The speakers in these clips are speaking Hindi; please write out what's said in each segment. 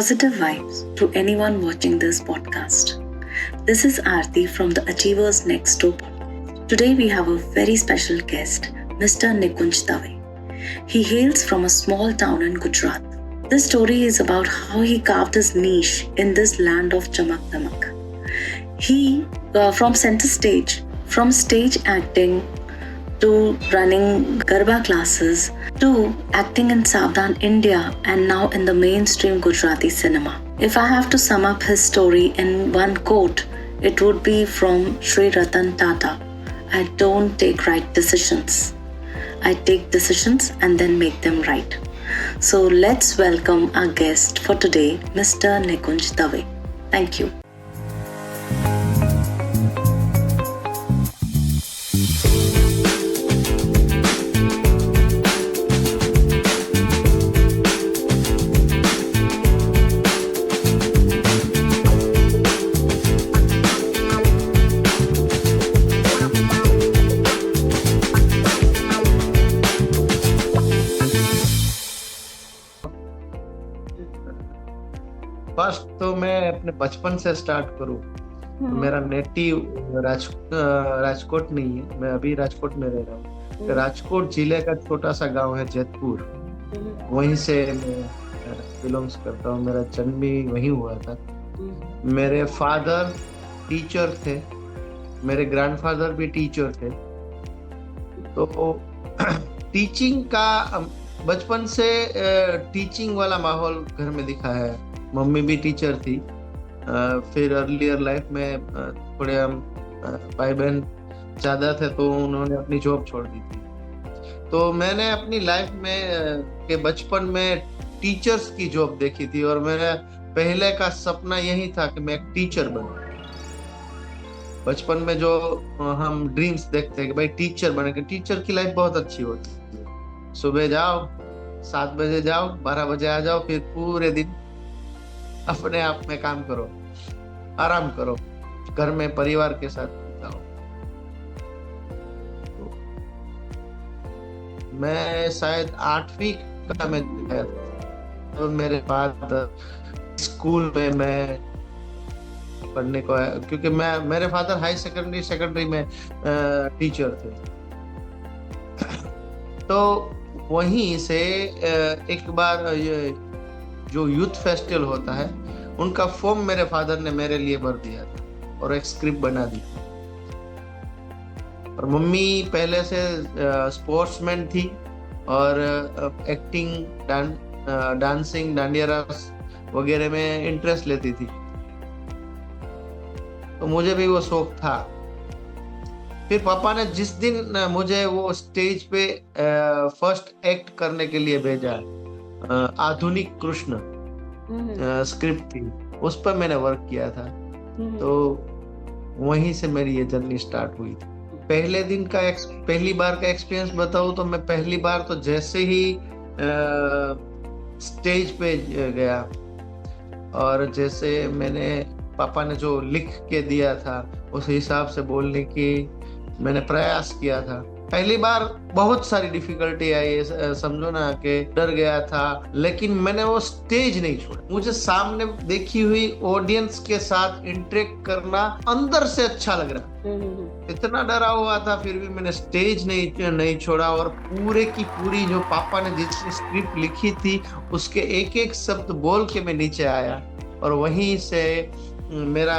Positive vibes to anyone watching this podcast. This is Aarti from the Achievers Next Door podcast. Today we have a very special guest, Mr. Nikunj Dave. He hails from a small town in Gujarat. This story is about how he carved his niche in this land of Chamak Damak. He, from center stage, from stage acting to running Garba classes, to acting in Savdhan India and now in the mainstream Gujarati cinema. If I have to sum up his story in one quote, it would be from Sri Ratan Tata. I don't take right decisions. I take decisions and then make them right. So let's welcome our guest for today, Mr. Nikunj Dave. Thank you. First तो मैं अपने बचपन से स्टार्ट करूं तो मेरा नेटिव राजकोट नहीं है। मैं अभी राजकोट में रह रहा हूँ। राजकोट जिले का छोटा सा गांव है जैतपुर, वहीं से मैं बिलोंग्स करता हूँ। मेरा जन्म भी वहीं हुआ था। मेरे फादर टीचर थे, मेरे ग्रैंडफादर भी टीचर थे। तो टीचिंग का बचपन से टीचिंग वाला माहौल घर में दिखा है। मम्मी भी टीचर थी। फिर अर्लियर लाइफ में थोड़े हम भाई बहन ज्यादा थे तो उन्होंने अपनी जॉब छोड़ दी थी। तो मैंने अपनी लाइफ में के बचपन में टीचर्स की जॉब देखी थी और मेरा पहले का सपना यही था कि मैं एक टीचर बनूं। बचपन में जो हम ड्रीम्स देखते हैं कि भाई टीचर बने, कि टीचर की लाइफ बहुत अच्छी होती है। सुबह जाओ, 7 बजे जाओ, 12 बजे आ जाओ, फिर पूरे दिन अपने आप में काम करो, आराम करो, घर में परिवार के साथ बिताओ। मैं शायद 8वीं का में गया था तो मेरे बाद स्कूल में मैं पढ़ने को आया, क्योंकि मेरे फादर हाई सेकेंडरी में टीचर थे। तो वहीं से एक बार ये जो यूथ फेस्टिवल होता है उनका फॉर्म मेरे फादर ने मेरे लिए भर दिया था और एक स्क्रिप्ट बना दी। और मम्मी पहले से स्पोर्ट्समैन थी और एक्टिंग, डांसिंग, डांडिया रास वगैरह में इंटरेस्ट लेती थी। तो मुझे भी वो शौक था। फिर पापा ने जिस दिन मुझे वो स्टेज पे फर्स्ट एक्ट करने के लिए भेजा, आधुनिक कृष्ण स्क्रिप्ट थी, उस पर मैंने वर्क किया था। तो वहीं से मेरी ये जर्नी स्टार्ट हुई थी। पहली बार का एक्सपीरियंस बताऊं तो मैं पहली बार तो जैसे ही स्टेज पे गया और जैसे मैंने पापा ने जो लिख के दिया था उस हिसाब से बोलने की मैंने प्रयास किया था। पहली बार बहुत सारी डिफिकल्टी आई, समझो ना कि डर गया था, लेकिन मैंने वो स्टेज नहीं छोड़ा। मुझे सामने देखी हुई ऑडियंस के साथ इंटरेक्ट करना अंदर से अच्छा लग रहा। इतना डरा हुआ था फिर भी मैंने स्टेज नहीं छोड़ा और पूरे की पूरी जो पापा ने जितनी स्क्रिप्ट लिखी थी उसके एक एक शब्द बोल के मैं नीचे आया। और वहीं से मेरा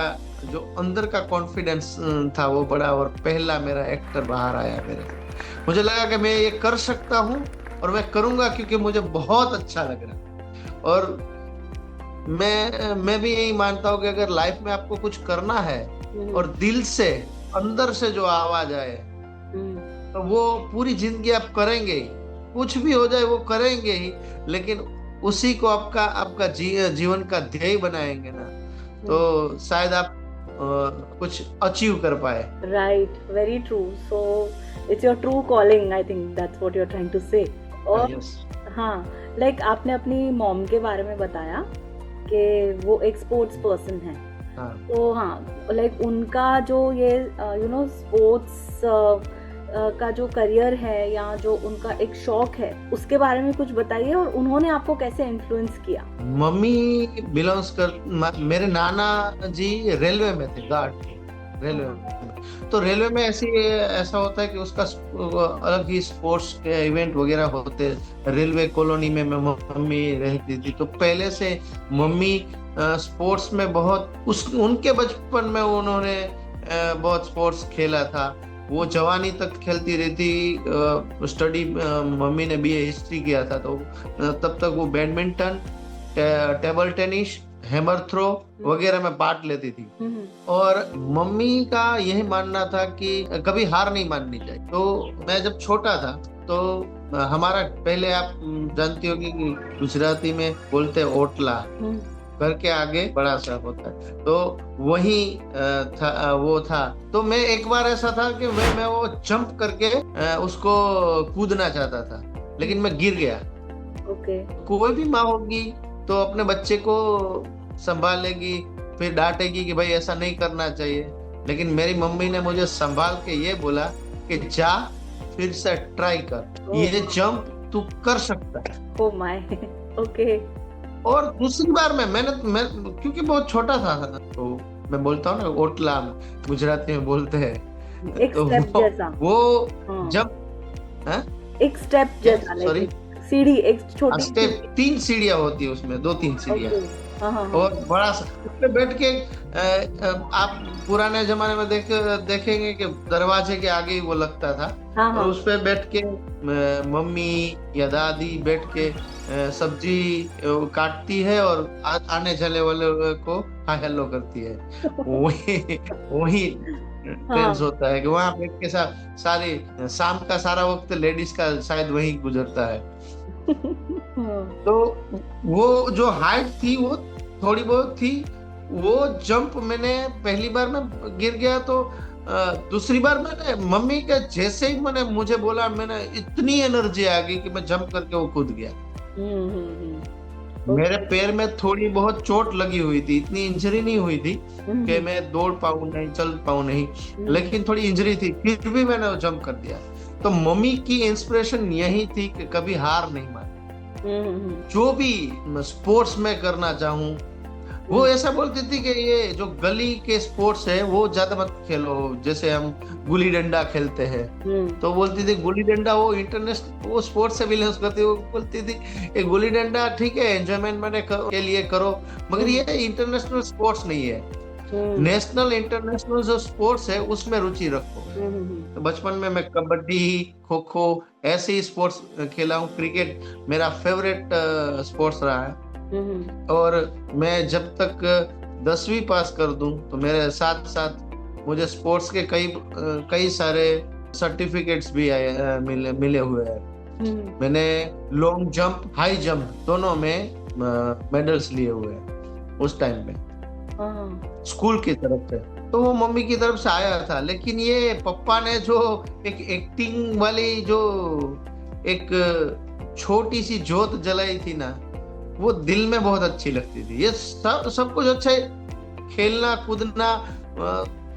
जो अंदर का कॉन्फिडेंस था वो बड़ा और पहला मेरा एक्टर बाहर आया मेरे। मुझे लगा कि मैं ये कर सकता हूँ और मैं करूंगा क्योंकि मुझे बहुत अच्छा लग रहा। और मैं भी यही मानता हूँ कि अगर लाइफ में आपको कुछ करना है और दिल से अंदर से जो आवाज आए तो वो पूरी जिंदगी आप करेंगे ही। कुछ भी हो जाए वो करेंगे ही, लेकिन उसी को आपका जीवन का ध्येय बनाएंगे ना तो शायद आप कुछ अचीव कर पाए। Right, very true. So it's your true calling, I think that's what you are trying to say. और हाँ, लाइक आपने अपनी मॉम के बारे में बताया कि वो एक स्पोर्ट्स पर्सन है। तो हाँ, लाइक उनका जो ये स्पोर्ट्स का जो करियर है या जो उनका एक शौक है उसके बारे में कुछ बताइए, और उन्होंने आपको कैसे इन्फ्लुएंस किया? मम्मी बिलोंग्स कर मेरे नाना जी रेलवे में थे, गार्ड थे रेलवे में। तो रेलवे में ऐसा होता है कि उसका अलग ही स्पोर्ट्स के इवेंट वगैरह होते। रेलवे कॉलोनी में मम्मी रहती थी, तो पहले से मम्मी स्पोर्ट्स में बहुत उनके बचपन में उन्होंने बहुत स्पोर्ट्स खेला था। वो जवानी तक खेलती रहती। स्टडी मम्मी ने बीए हिस्ट्री किया था, तो तब तक वो badminton, table tennis, hammer throw वगैरह में पार्ट लेती थी। और मम्मी का यही मानना था कि कभी हार नहीं माननी चाहिए। तो मैं जब छोटा था तो हमारा, पहले आप जानती होगी कि गुजराती में बोलते हैं ओटला, घर के आगे बड़ा सा होता है, तो वही वो था। तो मैं एक बार ऐसा था कि मैं वो जंप करके उसको कूदना चाहता था, लेकिन मैं गिर गया। कोई भी माँ होगी तो अपने बच्चे को संभालेगी, फिर डांटेगी कि भाई ऐसा नहीं करना चाहिए, लेकिन मेरी मम्मी ने मुझे संभाल के ये बोला कि जा फिर से ट्राई कर, ये जंप तू कर सकता है। Oh my, okay. और दूसरी बार मैं क्योंकि बहुत छोटा था, तो मैं बोलता हूँ ना ओटला गुजराती में बोलते हैं, एक तो स्टेप जैसा वो जब एक स्टेप जैसा, सॉरी सीढ़ी, एक छोटी स्टेप, 3 सीढ़ियां होती है उसमें, 2-3 सीढ़ियां। हाँ। और बड़ा सा उस पे बैठ के आप पुराने जमाने में देखेंगे कि दरवाजे के आगे ही वो लगता था। और उस पे बैठ के मम्मी या दादी बैठ के सब्जी काटती है और आने जाने वाले को हाय हेलो करती है। वही टेंस होता है कि वहां बैठ के सारी शाम का सारा वक्त लेडीज का शायद वही गुजरता है। तो वो जो हाइट थी वो थोड़ी बहुत थी। वो जंप मैंने पहली बार में गिर गया, तो दूसरी बार मैंने मम्मी के जैसे ही मुझे बोला, मैंने इतनी एनर्जी आ गई कि मैं जंप करके वो कूद गया। मेरे पैर में थोड़ी बहुत चोट लगी हुई थी, इतनी इंजरी नहीं हुई थी कि मैं दौड़ पाऊं नहीं, चल पाऊं नहीं, लेकिन थोड़ी इंजरी थी, फिर भी मैंने वो जंप कर दिया। तो मम्मी की इंस्पिरेशन यही थी कि कभी हार नहीं मानी, जो भी स्पोर्ट्स में करना चाहूं। वो ऐसा बोलती थी कि ये जो गली के स्पोर्ट्स है वो ज्यादा मत खेलो, जैसे हम गुल्ली डंडा खेलते हैं, तो बोलती थी गुल्ली डंडा वो इंटरनेशनल वो स्पोर्ट्स से बिलोंग करती है। वो बोलती थी ये गुल्ली डंडा ठीक है एंजॉयमेंट के लिए करो, मगर ये इंटरनेशनल स्पोर्ट्स नहीं है, नेशनल इंटरनेशनल जो स्पोर्ट्स है उसमें रुचि रखो। तो बचपन में मैं कबड्डी, खो खो ऐसे ही स्पोर्ट्स खेला हूँ। क्रिकेट मेरा फेवरेट स्पोर्ट्स रहा है। और मैं जब तक 10वीं पास कर दूं तो मेरे साथ साथ मुझे स्पोर्ट्स के कई सारे सर्टिफिकेट्स भी मिले हुए हैं। मैंने लॉन्ग जंप, हाई जंप दोनों में मेडल्स लिए हुए हैं उस टाइम में, स्कूल की तरफ से। तो वो मम्मी की तरफ से आया था, लेकिन ये पप्पा ने जो एक एक्टिंग वाली जो एक छोटी सी जोत जलाई थी ना, वो दिल में बहुत अच्छी लगती थी। ये सब कुछ अच्छा है, खेलना कूदना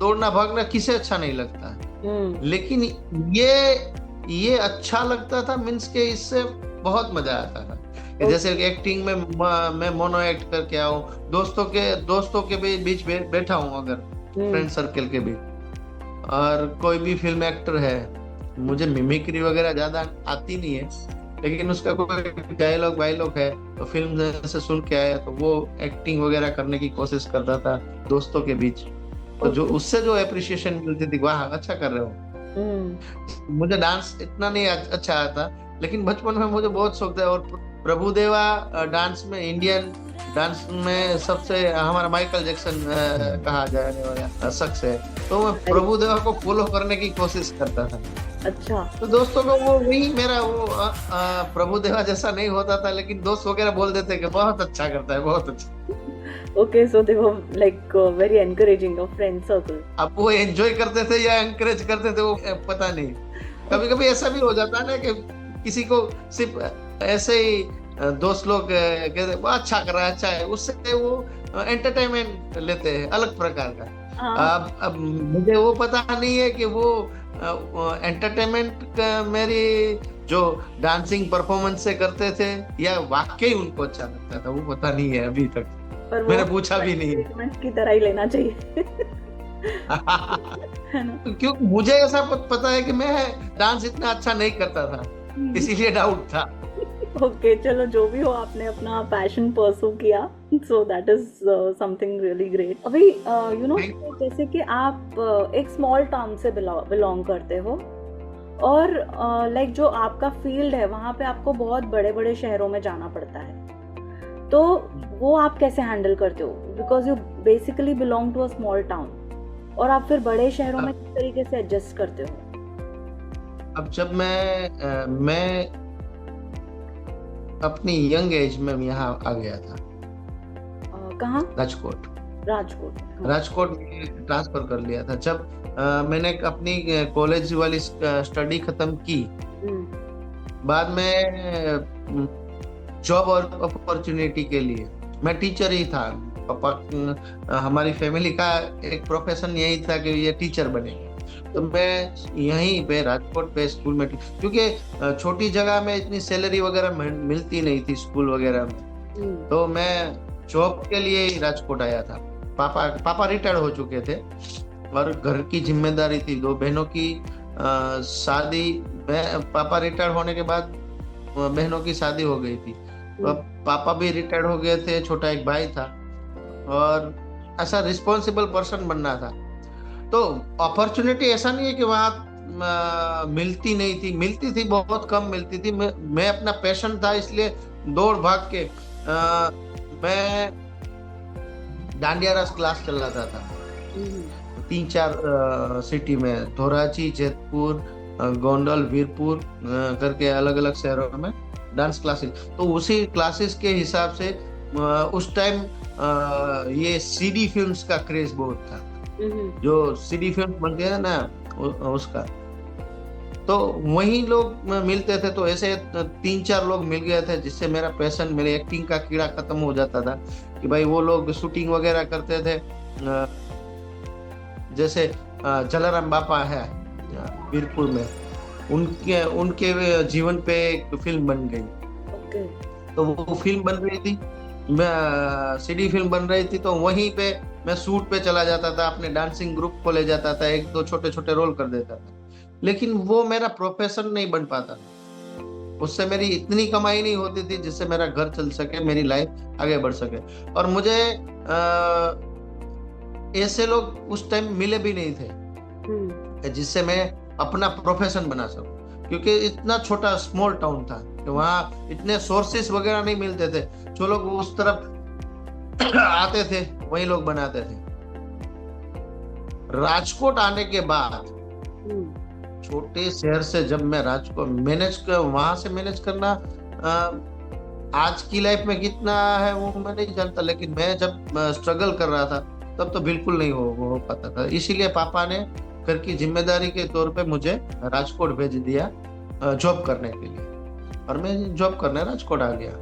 दौड़ना भागना किसे अच्छा नहीं लगता, लेकिन ये अच्छा लगता था। मीन्स के इससे बहुत मजा आता था। जैसे एक्टिंग में मैं मोनो एक्ट करके आऊं, दोस्तों के बीच बैठा हूं, अगर फ्रेंड सर्कल के बीच, और कोई भी फिल्म एक्टर है, मुझे मिमिक्री वगैरह ज्यादा आती नहीं है, लेकिन उसका कोई डायलॉग है तो फिल्म से सुन के आया तो वो एक्टिंग वगैरह करने की कोशिश करता था दोस्तों के बीच। तो जो उससे जो एप्रिसिएशन मिलती थी, वाह अच्छा कर रहे हो। मुझे डांस इतना नहीं अच्छा आता, लेकिन बचपन में मुझे बहुत शौक था। और प्रभुदेवा डांस में, इंडियन डांस में सबसे हमारा माइकल जैक्सन कहा जाने वाला शख्स है, तो मैं प्रभुदेवा को फॉलो करने की कोशिश करता था। अच्छा। तो दोस्तों को वो वही मेरा वो प्रभुदेवा जैसा नहीं होता था, लेकिन दोस्त वगैरह बोल देते कि बहुत अच्छा करता है, बहुत अच्छा। Okay, so they were like very encouraging of friend circle. अब वो एंजॉय करते थे या एनकरेज करते थे वो पता नहीं। कभी कभी ऐसा भी हो जाता है ना कि किसी को सिर्फ ऐसे ही दोस्त लोग कहते वो अच्छा कर रहा है, अच्छा है, उससे वो एंटरटेनमेंट लेते हैं अलग प्रकार का। अब मुझे वो पता नहीं है कि वो एंटरटेनमेंट मेरी जो डांसिंग परफॉर्मेंस से करते थे या वाकई उनको अच्छा लगता था, वो पता नहीं है अभी तक, पर वो मैंने पूछा भी नहीं। ट्रीटमेंट की तरह ही लेना चाहिए है ना। क्योंकि मुझे ऐसा पता है कि मैं डांस इतना अच्छा नहीं करता था, इसीलिए डाउट था। ओके चलो, जो भी हो, आपने अपना पैशन परसू किया, so that is something really great. अभी यू नो, जैसे कि आप एक स्मॉल टाउन से बिलोंग करते हो और लाइक जो आपका फील्ड है वहाँ पे आपको बहुत बड़े बड़े शहरों में जाना पड़ता है, तो वो आप कैसे हैंडल करते हो? Because you basically belong to a small town, और आप फिर बड़े शहरों में किस तरीके से एडजस्ट करते हो? अब जब मैं अपनी यंग एज में यहाँ आ गया था। कहाँ? राजकोट। राजकोट। राजकोट में ट्रांसफर कर लिया था जब मैंने अपनी कॉलेज वाली स्टडी खत्म की। बाद में जॉब और अपॉर्चुनिटी के लिए मैं टीचर ही था। पापा, हमारी फैमिली का एक प्रोफेशन यही था कि ये टीचर बनेंगे, तो मैं यहीं पे राजकोट पे स्कूल में, क्योंकि छोटी जगह में इतनी सैलरी वगैरह मिलती नहीं थी स्कूल वगैरह में, तो मैं जॉब के लिए ही राजकोट आया था। पापा रिटायर हो चुके थे और घर की जिम्मेदारी थी, 2 बहनों की शादी। पापा रिटायर होने के बाद बहनों की शादी हो गई थी, तो पापा भी रिटायर हो गए थे, छोटा एक भाई था और ऐसा रिस्पॉन्सिबल पर्सन बनना था। तो अपॉर्चुनिटी ऐसा नहीं है कि वहाँ मिलती नहीं थी, मिलती थी, बहुत कम मिलती थी। मैं अपना पैशन था इसलिए दौड़ भाग के मैं डांडिया रस क्लास चलाता था 3-4 सिटी में, धोराजी, जैतपुर, गोंडल, वीरपुर करके अलग अलग शहरों में डांस क्लासेस। तो उसी क्लासेस के हिसाब से उस टाइम ये सीडी फिल्म्स का क्रेज बहुत था, जो सीडी फिल्म बनते हैं ना उसका, तो वही लोग मिलते थे। तो ऐसे 3-4 लोग मिल गए थे जिससे मेरा पैशन, मेरे एक्टिंग का कीड़ा खत्म हो जाता था कि भाई वो लोग शूटिंग वगैरह करते थे। जैसे जलाराम बापा है वीरपुर में, उनके जीवन पे एक फिल्म बन गई। तो वो फिल्म बन रही थी, सीडी फिल्म बन रही थी, तो वहीं पे मैं शूट पे चला जाता था, अपने डांसिंग ग्रुप को ले जाता था, 1-2 छोटे छोटे रोल कर देता था। लेकिन वो मेरा प्रोफेशन नहीं बन पाता, उससे मेरी इतनी कमाई नहीं होती थी जिससे मेरा घर चल सके, मेरी लाइफ आगे बढ़ सके। और मुझे ऐसे लोग उस टाइम मिले भी नहीं थे जिससे मैं अपना प्रोफेशन बना सकूं, क्योंकि इतना छोटा स्मॉल टाउन था कि वहाँ इतने सोर्सेस वगैरह नहीं मिलते थे। जो लोग उस तरफ आते थे वही लोग बनाते थे। राजकोट आने के बाद छोटे शहर से जब मैं राजकोट वहां से मैनेज करना, आज की लाइफ में कितना है वो मैं नहीं जानता, लेकिन मैं जब स्ट्रगल कर रहा था तब तो बिल्कुल नहीं हो पाता था। इसीलिए पापा ने घर की जिम्मेदारी के तौर पे मुझे राजकोट भेज दिया जॉब करने के लिए, और मैं जॉब करने राजकोट आ गया।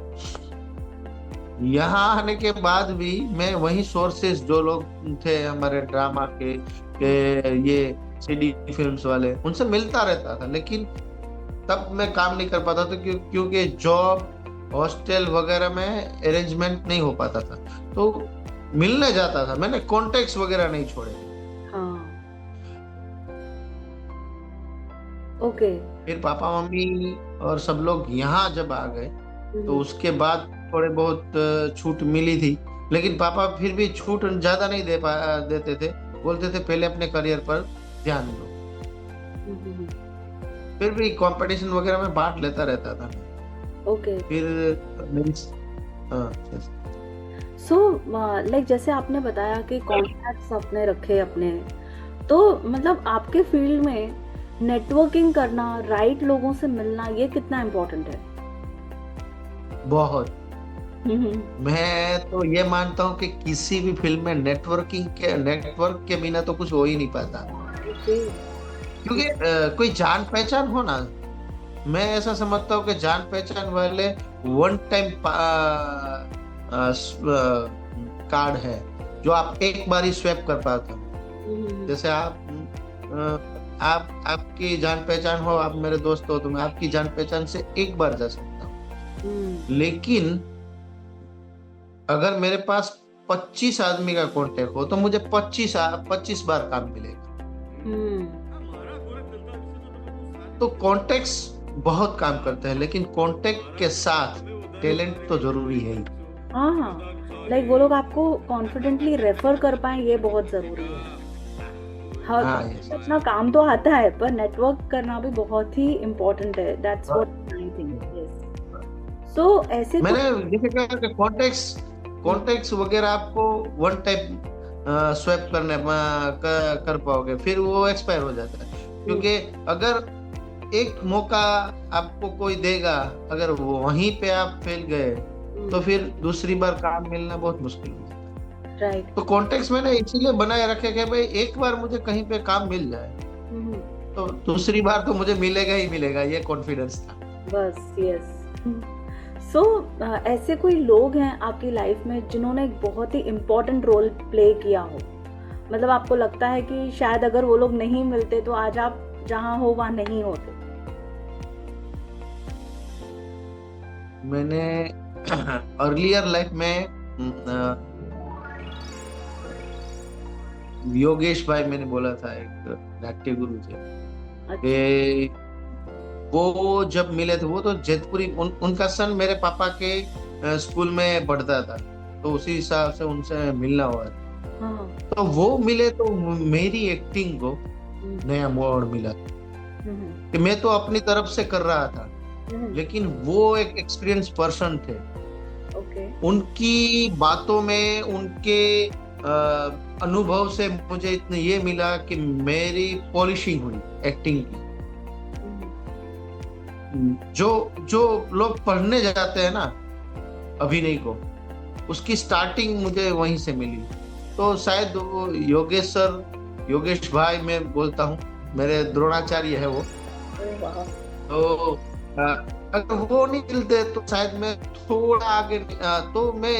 यहाँ आने के बाद भी मैं वही सोर्सेस, जो लोग थे हमारे ड्रामा के ये सीडी फिल्म्स वाले, उनसे मिलता रहता था, लेकिन तब मैं काम नहीं कर पाता था क्योंकि जॉब, हॉस्टल वगैरह में अरेंजमेंट नहीं हो पाता था। तो मिलने जाता था, मैंने कॉन्टेक्ट्स वगैरह नहीं छोड़े। ओके। फिर पापा मम्मी और सब लोग यहाँ जब आ गए तो उसके बाद थोड़े बहुत छूट मिली थी, लेकिन पापा फिर भी छूट ज्यादा नहीं देते थे, बोलते थे पहले अपने करियर पर ध्यान दो। फिर भी कंपटीशन वगैरह में पार्ट लेता रहता था। ओके। फिर सो लाइक जैसे आपने बताया कि कॉन्टैक्ट्स आपने रखे अपने, तो मतलब आपके फील्ड में नेटवर्किंग करना, राइट लोगों से मिलना, ये कितना इम्पोर्टेंट है? बहुत। मैं तो ये मानता हूँ कि किसी भी फील्ड में नेटवर्क के बिना तो कुछ हो ही नहीं पाता, क्योंकि कोई जान पहचान हो ना, मैं ऐसा समझता हूँ कि जान पहचान वाले वन टाइम कार्ड है जो आप एक बार ही स्वैप कर पाते हो। जैसे आप आपकी जान पहचान हो, आप मेरे दोस्त हो, तो मैं आपकी जान पहचान से एक बार जा सकता हूँ। लेकिन अगर मेरे पास 25 आदमी का कांटेक्ट हो तो मुझे 25 बार काम मिलेगा। तो कॉन्टेक्ट्स बहुत काम करते हैं, लेकिन कॉन्टेक्ट के साथ टैलेंट तो जरूरी है ही। हाँ, लाइक वो लोग आपको कॉन्फिडेंटली रेफर कर पाए, ये बहुत जरूरी है। हाँ, yes. अपना काम तो आता है, पर नेटवर्क करना भी बहुत ही इम्पोर्टेंट है। That's what I think. Yes. So ऐसे मैंने जैसे कहा कि कॉन्टेक्ट्स वगैरह आपको वन टाइम स्वैप कर पाओगे, फिर वो एक्सपायर हो जाता है। क्योंकि अगर एक मौका आपको कोई देगा, अगर वो वहीं पे आप फेल गए तो फिर दूसरी बार काम मिलना बहुत मुश्किल है। राइट। तो कॉन्टेक्ट्स मैंने इसीलिए बनाए रखे कि भाई एक बार मुझे कहीं पे काम मिल जाए तो दूसरी बार तो मुझे मिलेगा ही मिलेगा, ये कॉन्फिडेंस था बस। यस। सो ऐसे कोई लोग हैं आपकी लाइफ में जिन्होंने एक बहुत ही इम्पोर्टेंट रोल प्ले किया हो, मतलब आपको लगता है कि शायद अगर वो लोग नहीं मिलते तो आज आप जहाँ हो वहाँ नहीं होते? मैंने अर्लियर लाइफ में योगेश भाई मैंने बोला था, एक नाट्य गुरु थे। कि वो जब मिले थे, वो तो जैतपुरी, उनका सन मेरे पापा के स्कूल में पढ़ता था, तो उसी हिसाब से उनसे मिलना हुआ था। तो वो मिले तो मेरी एक्टिंग को नया मोड़ मिला कि मैं तो अपनी तरफ से कर रहा था, लेकिन वो एक एक्सपीरियंस पर्सन थे। उनकी बातों में, उनके अनुभव से मुझे इतना ये मिला कि मेरी पॉलिशिंग हुई एक्टिंग की। जो लोग पढ़ने जाते हैं ना अभिनय को, उसकी स्टार्टिंग मुझे वहीं से मिली। तो शायद वो योगेश भाई मैं बोलता हूँ, मेरे द्रोणाचार्य है वो। तो अगर वो नहीं मिलते तो शायद मैं थोड़ा आगे, तो मैं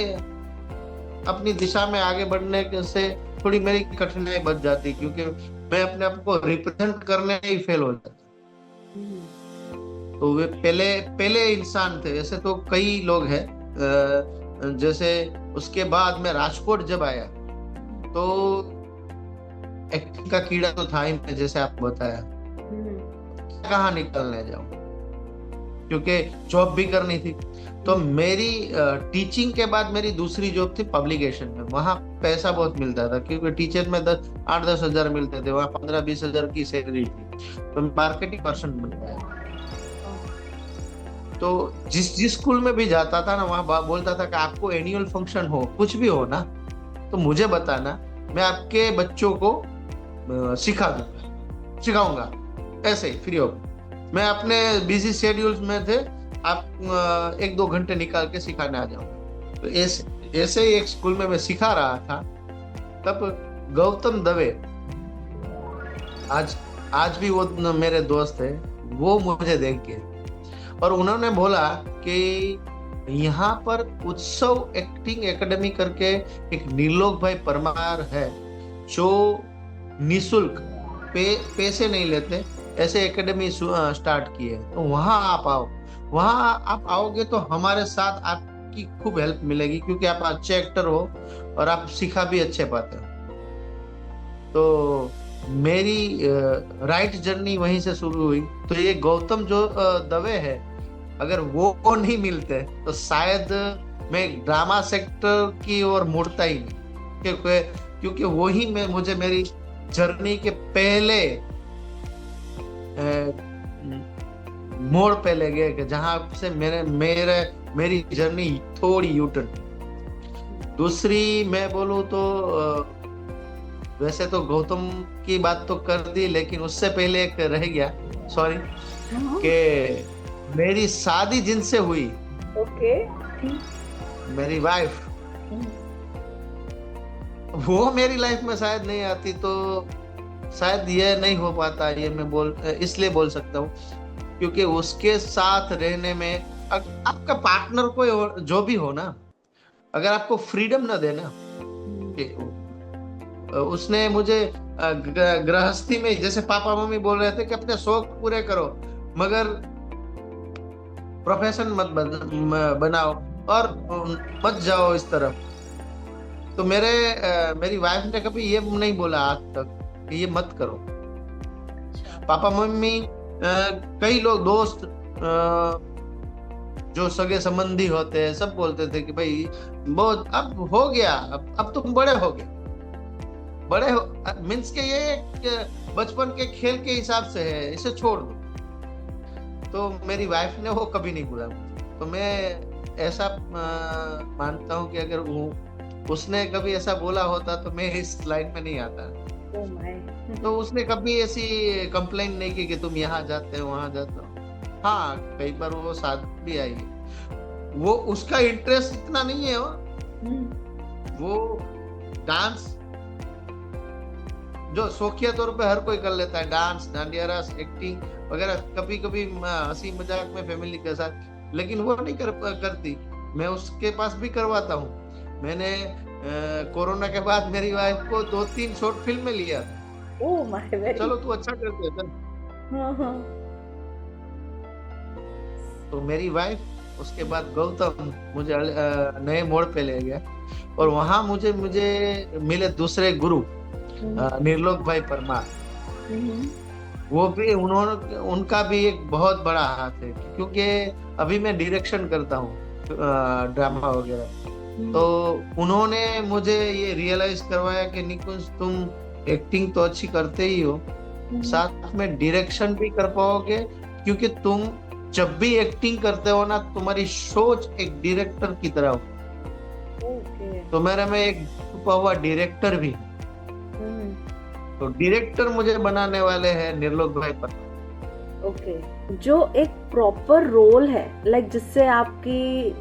अपनी दिशा में आगे बढ़ने से थोड़ी मेरी कठिनाई बढ़ जाती, क्योंकि मैं अपने आप को रिप्रेजेंट करने ही फेल हो जाता। तो वे पहले इंसान थे। ऐसे तो कई लोग हैं, जैसे उसके बाद मैं राजकोट जब आया तो एक्टिंग का कीड़ा तो था ही, जैसे आपको बताया, कहाँ निकलने जाऊं, क्योंकि जॉब भी करनी थी। तो मेरी टीचिंग के बाद मेरी दूसरी जॉब थी पब्लिकेशन में। वहां पैसा बहुत मिलता था, क्योंकि टीचर में 8-10 हजार मिलते थे, वहां 15-20 हजार की सैलरी थी। तो मार्केटिंग पर्सन बन गया। तो जिस स्कूल में भी जाता था ना, वहां बोलता था कि आपको एनुअल फंक्शन हो, कुछ भी हो ना, तो मुझे बताना, मैं आपके बच्चों को सिखाऊंगा ऐसे ही फ्री ऑफ। मैं अपने बिजी शेड्यूल्स में थे, आप 1-2 घंटे निकाल के सिखाने आ जाऊंगा। तो ऐसे ही एक स्कूल में मैं सिखा रहा था। तब गौतम दवे, आज भी वो मेरे दोस्त है, वो मुझे देख के और उन्होंने बोला कि यहाँ पर उत्सव एक्टिंग एकेडमी करके एक नीलोक भाई परमार है, जो निशुल्क पैसे नहीं लेते, ऐसे एकेडमी स्टार्ट की है। तो वहां आप आओ, वहां आप आओगे तो हमारे साथ आपकी खूब हेल्प मिलेगी, क्योंकि आप अच्छे एक्टर हो और आप सिखा भी अच्छे पाते हो। तो मेरी राइट जर्नी वहीं से शुरू हुई। तो ये गौतम जो दवे है, अगर वो नहीं मिलते तो शायद मैं ड्रामा सेक्टर की ओर मुड़ता ही नहीं, क्योंकि वही मुझे मेरी जर्नी के पहले मोड़ पे ले गए, कि जहां से मेरी जर्नी थोड़ी यूटर्न। दूसरी मैं बोलूं तो वैसे तो गौतम की बात तो कर दी, लेकिन उससे पहले एक रह गया, सॉरी, कि मेरी शादी जिनसे हुई, मेरी वाइफ, वो मेरी लाइफ में शायद नहीं आती तो शायद ये नहीं हो पाता। ये मैं इसलिए बोल सकता हूँ क्योंकि उसके साथ रहने में, आपका पार्टनर कोई जो भी हो ना, अगर आपको फ्रीडम ना देना, उसने मुझे गृहस्थी में, जैसे पापा मम्मी बोल रहे थे कि अपने शौक पूरे करो मगर प्रोफेशन मत बनाओ और मत जाओ इस तरफ, तो मेरी वाइफ ने कभी ये नहीं बोला आज तक कि ये मत करो। पापा मम्मी कई लोग दोस्त जो सगे संबंधी होते हैं सब बोलते थे कि भाई बहुत अब हो गया, अब तुम बड़े हो गए, बड़े हो मीन्स के ये एक बचपन के खेल के हिसाब से है, इसे छोड़ दो। तो मेरी वाइफ ने वो कभी नहीं बोला। तो मैं ऐसा मानता हूँ कि अगर उसने कभी ऐसा बोला होता तो मैं इस लाइन में नहीं आता। तो उसने कभी ऐसी कंप्लेन नहीं की कि तुम यहाँ जाते हो वहां जाते हो। हाँ, कई बार वो साथ भी आई, वो उसका इंटरेस्ट इतना नहीं है। वो डांस जो शौकिया तौर पे हर कोई कर लेता है, डांस, डांडिया रास, एक्टिंग वगैरह, कभी कभी हंसी मजाक में फैमिली के साथ, लेकिन वो नहीं करती। मैं उसके पास भी करवाता हूँ। मैंने कोरोना के बाद मेरी वाइफ को 2-3 शॉर्ट फिल्म में लिया। ओह माय वेरी, चलो तू अच्छा करते है। तो मेरी वाइफ, उसके बाद गौतम मुझे नए मोड़ पे ले गया और वहां मुझे मिले दूसरे गुरु निर्लोक भाई परमार। वो भी उनका भी एक बहुत बड़ा हाथ है, क्योंकि अभी मैं डायरेक्शन करता हूँ ड्रामा वगैरह। तो उन्होंने मुझे ये रियलाइज करवाया कि निकुंज तुम एक्टिंग तो अच्छी करते ही हो, साथ में डायरेक्शन भी कर पाओगे, क्योंकि तुम जब भी एक्टिंग करते हो ना तुम्हारी सोच एक डायरेक्टर की तरह हो। तो मेरे में एक छुपा हुआ डायरेक्टर भी, तो डायरेक्टर मुझे बनाने वाले हैं निर्लोक भाई पर। जो एक प्रॉपर रोल है, लाइक जिससे आपकी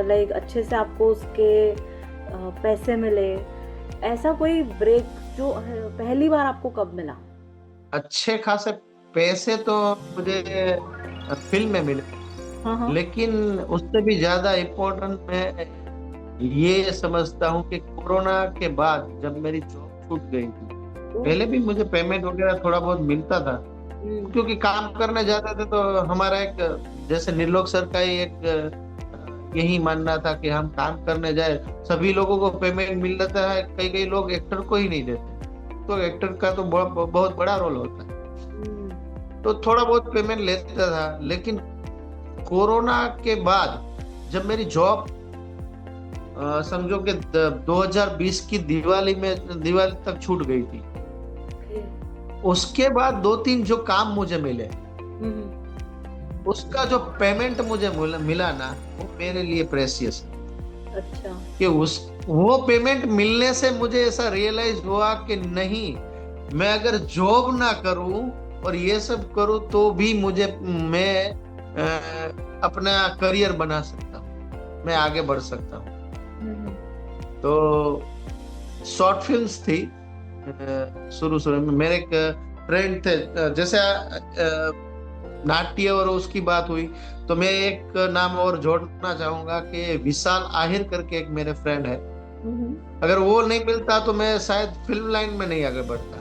लाइक अच्छे से आपको उसके पैसे मिले, ऐसा कोई ब्रेक जो पहली बार आपको कब मिला? अच्छे खासे पैसे तो मुझे फिल्म में मिले, लेकिन उससे भी ज्यादा इम्पोर्टेंट मैं ये समझता हूँ कि कोरोना के बाद जब मेरी जॉब छूट गई थी, पहले भी मुझे पेमेंट वगैरह थोड़ा बहुत मिलता था, क्योंकि काम करने जाते थे। तो हमारा एक, जैसे निर्लोक सर का ही एक यही मानना था कि हम काम करने जाए, सभी लोगों को पेमेंट मिल जाता है, कई लोग एक्टर को ही नहीं देते। तो एक्टर का तो बहुत बड़ा रोल होता है, तो थोड़ा बहुत पेमेंट लेता था। लेकिन कोरोना के बाद जब मेरी जॉब समझो कि 2020 की दिवाली तक छूट गई थी, उसके बाद 2-3 जो काम मुझे मिले, उसका जो पेमेंट मुझे मिला ना, वो मेरे लिए प्रेशियस है। अच्छा। कि वो पेमेंट मिलने से मुझे ऐसा रियलाइज हुआ कि नहीं, मैं अगर जॉब ना करूं और ये सब करूं तो भी मैं अपना करियर बना सकता हूं, मैं आगे बढ़ सकता हूं। तो शॉर्ट फिल्म्स थी शुरू में। मेरे एक फ्रेंड थे, जैसे नाट्य और उसकी बात हुई, तो मैं एक नाम और जोड़ना चाहूंगा कि विशाल आहिर करके एक मेरे फ्रेंड है। अगर वो नहीं मिलता तो मैं शायद फिल्म लाइन में नहीं आगे बढ़ता।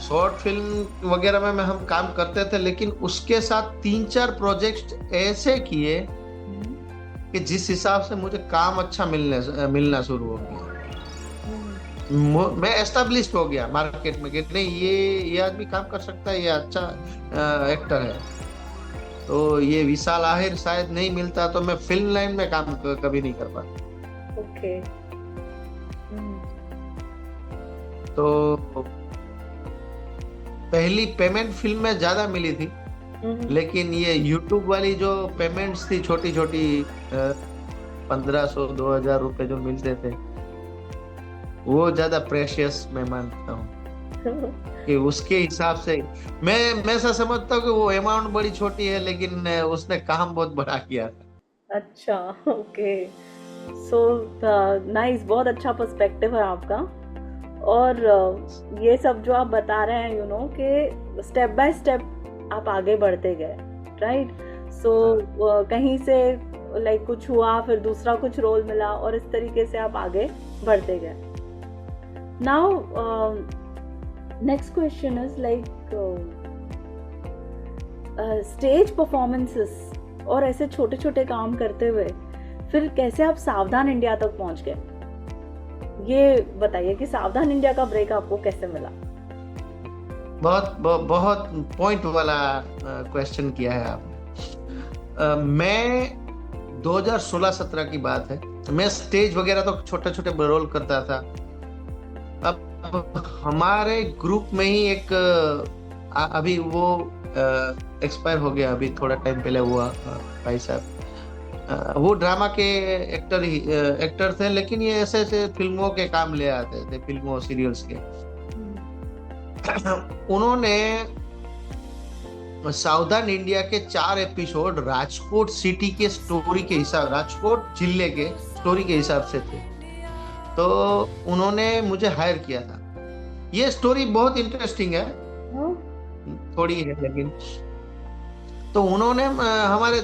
शॉर्ट फिल्म वगैरह में हम काम करते थे, लेकिन उसके साथ 3-4 प्रोजेक्ट ऐसे किए कि जिस हिसाब से मुझे काम अच्छा मिलना शुरू हो गया। मैं एस्टेब्लिश्ड हो गया मार्केट में कि नहीं, ये आदमी काम कर सकता है, ये अच्छा एक्टर है। तो ये विशाल आहिर शायद नहीं मिलता तो मैं फिल्म लाइन में काम कभी नहीं कर पाता। ओके। तो पहली पेमेंट फिल्म में ज्यादा मिली थी, लेकिन ये YouTube वाली जो पेमेंट्स थी छोटी 1500-2000 रुपए जो मिलते थे, वो ज्यादा प्रेशियस मैं मानता हूँ। कि उसके हिसाब से मैं ऐसा समझता हूँ कि वो अमाउंट बड़ी छोटी है, लेकिन उसने काम बहुत बड़ा किया था। अच्छा, ओके, सो नाइस, बहुत अच्छा पर्सपेक्टिव है आपका। और ये सब जो आप बता रहे हैं, कि स्टेप बाय स्टेप आप आगे बढ़ते गए, राइट? सो कहीं से लाइक कुछ हुआ, फिर दूसरा कुछ रोल मिला, और इस तरीके से आप आगे बढ़ते गए। Now, next question is like stage performances और ऐसे छोटे छोटे काम करते हुए फिर कैसे आप सावधान इंडिया तक पहुंच गए, ये बताइए कि सावधान इंडिया का ब्रेक आपको कैसे मिला। बहुत पॉइंट वाला क्वेश्चन किया है आपने। मैं 2016-17 की बात है, मैं स्टेज वगैरह तो छोटे छोटे रोल करता था। अब हमारे ग्रुप में ही एक अभी वो एक्सपायर हो गया, अभी थोड़ा टाइम पहले हुआ भाई साहब। वो ड्रामा के एक्टर थे, लेकिन ये ऐसे ऐसे फिल्मों के काम ले आते थे, फिल्मों सीरियल्स के। उन्होंने सावधान इंडिया के 4 एपिसोड राजकोट सिटी के स्टोरी के हिसाब, राजकोट जिले के स्टोरी के हिसाब से थे, तो उन्होंने मुझे हायर किया था। ये स्टोरी बहुत इंटरेस्टिंग है, थोड़ी है लेकिन। तो उन्होंने हमारे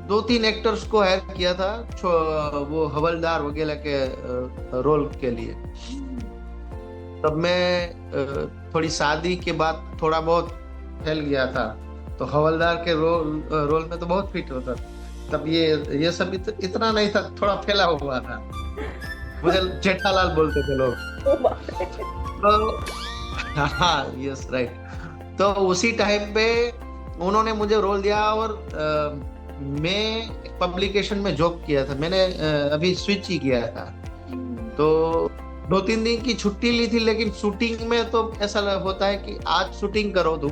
दो तीन एक्टर्स को हायर किया था, वो हवलदार वगैरह के रोल के लिए। तब मैं थोड़ी शादी के बाद थोड़ा बहुत फैल गया था, तो हवलदार के रोल में तो बहुत फिट होता था। तब ये सब इतना नहीं था, थोड़ा फैला हुआ था। मुझे जेठालाल बोलते थे लोग। तो हाँ, यस राइट। तो उसी टाइम पे उन्होंने मुझे रोल दिया, और मैं पब्लिकेशन में जॉब किया था। मैंने अभी स्विच ही किया था, तो 2-3 दिन की छुट्टी ली थी। लेकिन शूटिंग में तो ऐसा होता है कि आज शूटिंग करो तुम,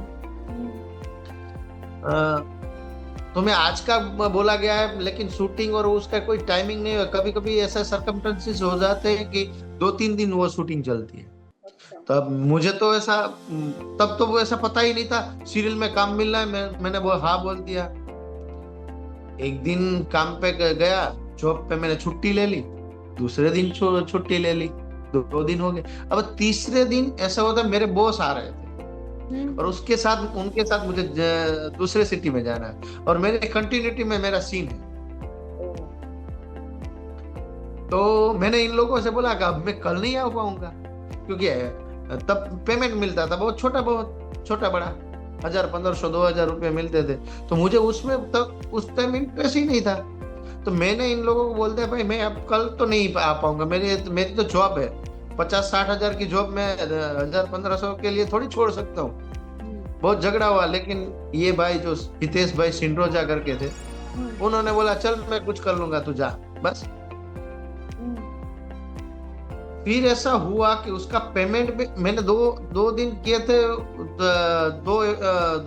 तुम्हें आज का बोला गया है, लेकिन शूटिंग और उसका कोई टाइमिंग नहीं है। कभी कभी ऐसा सर्कमस्टेंसेस हो जाते हैं कि 2-3 दिन वो शूटिंग चलती है। तब मुझे तो ऐसा, तब तो वो ऐसा पता ही नहीं था सीरियल में काम मिल रहा है। मैंने वो हाँ बोल दिया। एक दिन काम पे गया, जॉब पे मैंने छुट्टी ले ली, दूसरे दिन छुट्टी ले ली, 2 दिन हो गए। अब तीसरे दिन ऐसा होता, मेरे बॉस आ रहे थे और उनके साथ मुझे दूसरे सिटी में जाना है, और मेरे कंटिन्यूटी में मेरा सीन है। तो मैंने इन लोगों से बोला कि अब मैं कल नहीं आ पाऊंगा, क्योंकि तब पेमेंट मिलता था बहुत छोटा बड़ा, 1,000-1,500 2,000 रुपए मिलते थे। तो मुझे उसमें तब उस टाइम इंटरेस्ट ही नहीं था। तो मैंने इन लोगों को बोल दिया, भाई मैं अब कल तो नहीं आ पाऊंगा, मेरी तो जॉब है, 50-60 हजार की जॉब में 1,000-1,500 के लिए थोड़ी छोड़ सकता हूँ। बहुत झगड़ा हुआ, लेकिन ये भाई जो हितेश भाई सिंड्रोजा करके थे, उन्होंने बोला चल मैं कुछ कर लूंगा, तू जा बस। फिर ऐसा हुआ कि उसका पेमेंट भी मैंने दो दिन किए थे,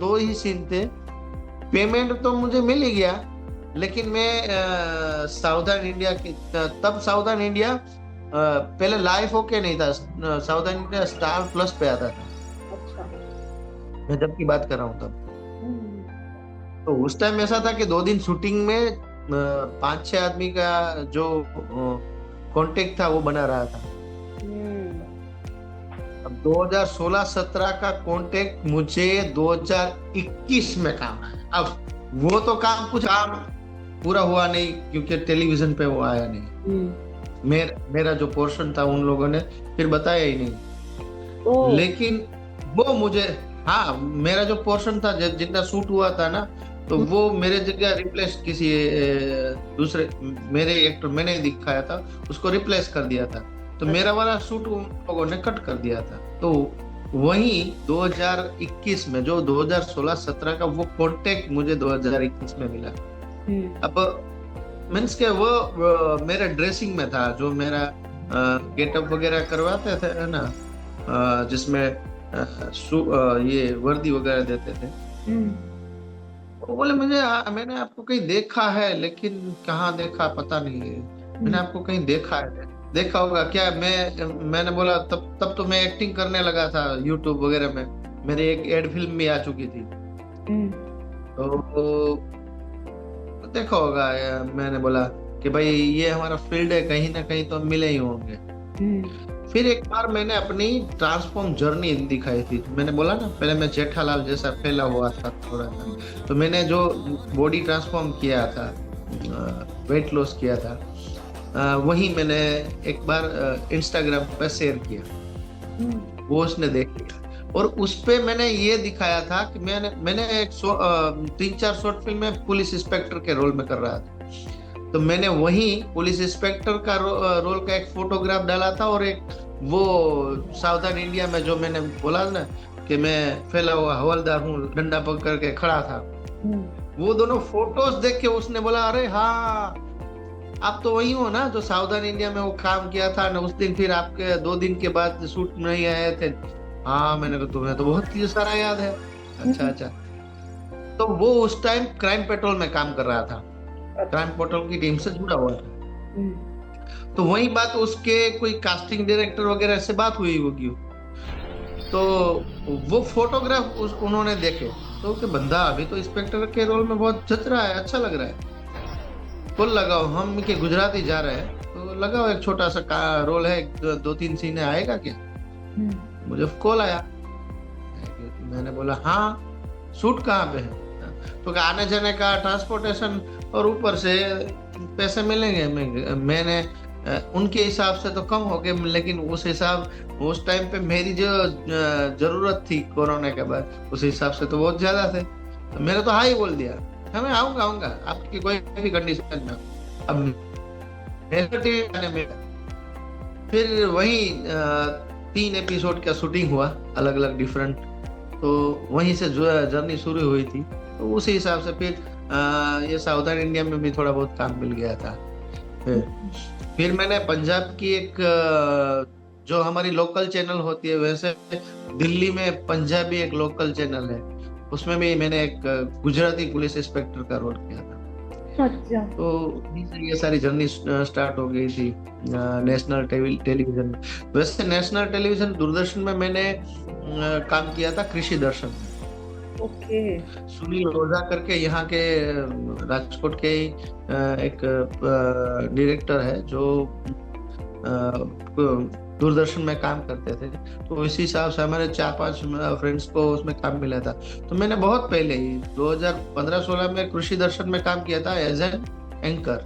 दो ही सीन थे। पेमेंट तो मुझे मिल ही गया, लेकिन मैं सावधान इंडिया की, तब सावधान इंडिया पहले लाइव होके नहीं था, सावधान इंडिया स्टार प्लस पे आता था। अच्छा। मैं जब की बात कर रहा हूँ तब। तो उस टाइम ऐसा था कि 2 दिन शूटिंग में 5-6 आदमी का जो कांटेक्ट था वो बना रहा था। अब 2016-17 का कांटेक्ट मुझे 2021 में काम आया। अब वो तो काम पूरा हुआ नहीं, क्योंकि टेलीविजन पे वो आया नहीं। मेरा जो पोर्शन था उन लोगों ने फिर बताया ही नहीं। लेकिन वो मुझे, हाँ, मेरा जो पोर्शन था जितना शूट हुआ था ना, तो वो मेरे जगह रिप्लेस किसी दूसरे मेरे एक्टर मैंने दिखाया था, उसको रिप्लेस कर दिया था। तो मेरा वाला शूट उन लोगों ने कट कर दिया था। तो वही 2021 में जो 2016-17 का वो कॉन्टेक्ट मुझे 2021 में मिला। अब मीन्स के वो मेरे ड्रेसिंग में था, जो मेरा गेटअप वगैरह करवाते थे ना, जिसमें ये वर्दी वगैरह देते थे। वो बोले मैंने आपको कहीं देखा है, लेकिन कहाँ देखा पता नहीं है, मैंने आपको कहीं देखा होगा क्या? मैंने बोला तब तो मैं एक्टिंग करने लगा था यूट्यूब वगैरह में, मेरी एक एड फिल्म भी आ चुकी थी। तो देखा होगा। मैंने बोला कि भाई ये हमारा फील्ड है, कहीं ना कहीं तो मिले ही होंगे। फिर एक बार मैंने अपनी ट्रांसफॉर्म जर्नी दिखाई थी। मैंने बोला ना पहले मैं जेठालाल जैसा फैला हुआ था थोड़ा सा, तो मैंने जो बॉडी ट्रांसफॉर्म किया था, वेट लॉस किया था, वही मैंने एक बार इंस्टाग्राम पे शेयर किया, वो उसने देख लिया और उस पे मैंने ये दिखाया था कि मैंने एक 3-4 शॉर्ट फिल्म में पुलिस इंस्पेक्टर के रोल में कर रहा था। तो मैंने वही पुलिस इंस्पेक्टर का रोल का एक फोटोग्राफ डाला था और एक वो सावधान इंडिया में जो मैंने बोला ना कि मैं फैला हुआ हवलदार हूँ, डंडा पकड़ के खड़ा था, वो दोनों फोटोज देख के उसने बोला अरे हाँ आप तो वही हो ना जो सावधान इंडिया में वो काम किया था ना उस दिन, फिर आपके 2 दिन के बाद शूट नहीं आए थे। हाँ मैंने कहा तुम्हें तो बहुत सारा याद है। अच्छा तो वो उस टाइम क्राइम पेट्रोल में काम कर रहा था, क्राइम पेट्रोल की टीम से जुड़ा हुआ था। तो वही बात उसके कोई कास्टिंग डायरेक्टर वगैरह से बात हुई होगी, तो वो फोटोग्राफ उन्होंने देखे तो कि बंदा अभी तो इंस्पेक्टर के रोल में बहुत जच रहा है, अच्छा लग रहा है, कॉल लगाओ, हम के गुजराती जा रहे हैं तो लगाओ, एक छोटा सा रोल है, 2-3 सीने आएगा क्या। मुझे कॉल आया, मैंने बोला हाँ शूट कहाँ पे है, तो आने जाने का ट्रांसपोर्टेशन और ऊपर से पैसे मिलेंगे। मैंने उनके हिसाब से तो कम हो गए, लेकिन उस टाइम पे मेरी जो जरूरत थी कोरोना के बाद उस हिसाब से तो बहुत ज्यादा थे, तो मैंने तो हाँ ही बोल दिया, मैं आऊंगा आपकी कोई भी कंडीशन में। अब फिर वही 3 एपिसोड का शूटिंग हुआ अलग अलग डिफरेंट, तो वहीं से जो जर्नी शुरू हुई थी। तो उसी हिसाब से फिर ये साउथर्न इंडिया में भी थोड़ा बहुत काम मिल गया था। फिर मैंने पंजाब की एक जो हमारी लोकल चैनल होती है, वैसे दिल्ली में पंजाबी एक लोकल चैनल है, उसमें भी मैंने एक गुजराती पुलिस इंस्पेक्टर का रोल किया था। अच्छा। तो ये सारी जर्नी स्टार्ट हो गई थी नेशनल टेलीविजन। वैसे नेशनल टेलीविजन दूरदर्शन में मैंने काम किया था कृषि दर्शन में। ओके। सुनील ओझा करके यहाँ के राजकोट के एक डायरेक्टर है जो दूरदर्शन में काम करते थे, तो इसी हिसाब से हमारे 4-5 फ्रेंड्स को उसमें काम मिला था। तो मैंने बहुत पहले ही 2015-16 में कृषि दर्शन में काम किया था एज एन एंकर।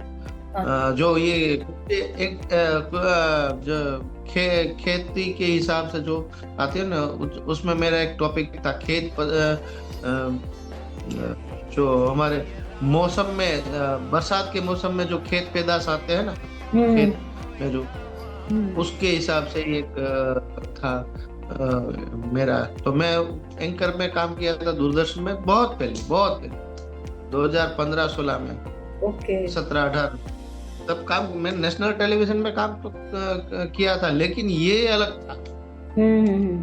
जो ये एक जो खेती के हिसाब से जो आती है ना, उसमें मेरा एक टॉपिक था खेत जो हमारे मौसम में बरसात के मौसम में जो खेत पैदाश आते हैं ना, खेत में जो उसके हिसाब से एक था मेरा। तो मैं एंकर में काम किया था दूरदर्शन में बहुत पहले 2015-16 में। ओके। 17-18 तब काम मैं नेशनल टेलीविजन में काम तो किया था, लेकिन ये अलग था।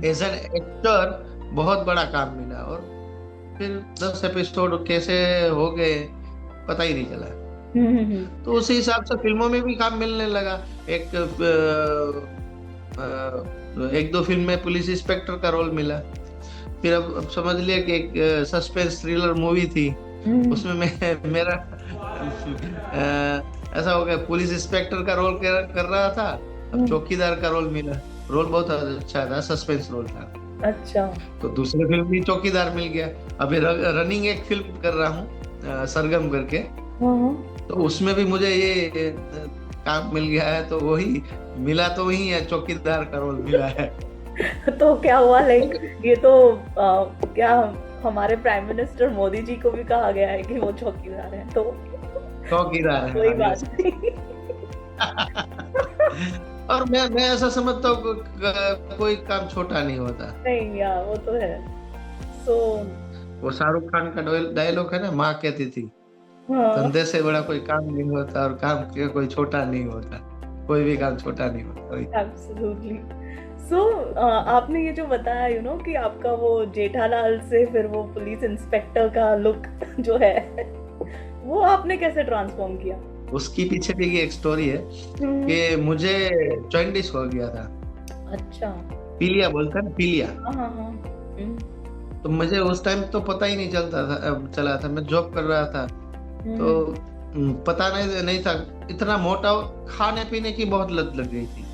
एज एन एक्टर बहुत बड़ा काम मिला और फिर 10 एपिसोड कैसे हो गए पता ही नहीं चला। तो उसी हिसाब से फिल्मों में भी काम मिलने लगा। 1-2 फिल्म में पुलिस इंस्पेक्टर का रोल मिला। फिर अब समझ लिया कि एक सस्पेंस थ्रिलर मूवी थी, उसमें मेरा ऐसा हो गया, पुलिस इंस्पेक्टर का रोल कर रहा था, अब चौकीदार का रोल मिला। रोल बहुत अच्छा था, सस्पेंस रोल था। अच्छा। तो दूसरे फिल्म भी चौकीदार मिल गया। अभी रनिंग एक फिल्म कर रहा हूँ सरगम करके, तो उसमें भी मुझे ये काम मिल गया है। तो वही मिला, तो वही है, चौकीदार का रोल मिला है। तो क्या हुआ, लाइक ये तो क्या हमारे प्राइम मिनिस्टर मोदी जी को भी कहा गया है कि वो चौकीदार हैं, तो चौकीदार है, कोई बात नहीं। और मैं ऐसा समझता हूँ कोई काम छोटा नहीं होता। नहीं यार, वो तो है। सो वो शाहरुख खान का डायलॉग है ना, माँ कहती थी धंधे से बड़ा कोई काम नहीं होता और काम कोई छोटा नहीं होता, कोई भी काम छोटा नहीं होता। एब्सोल्युटली। सो आपने ये जो बताया कि आपका वो जेठालाल से फिर वो पुलिस इंस्पेक्टर का लुक जो है वो आपने कैसे ट्रांसफॉर्म किया? उसकी पीछे भी एक स्टोरी है कि मुझे जॉइंटिस हो गया था। अच्छा। पीलिया बोलते हैं ना, पीलिया। हाँ। तो मुझे उस टाइम तो पता ही नहीं चला था, मैं जॉब कर रहा था, तो पता नहीं था। इतना मोटा, खाने पीने की बहुत लत लग गई थी।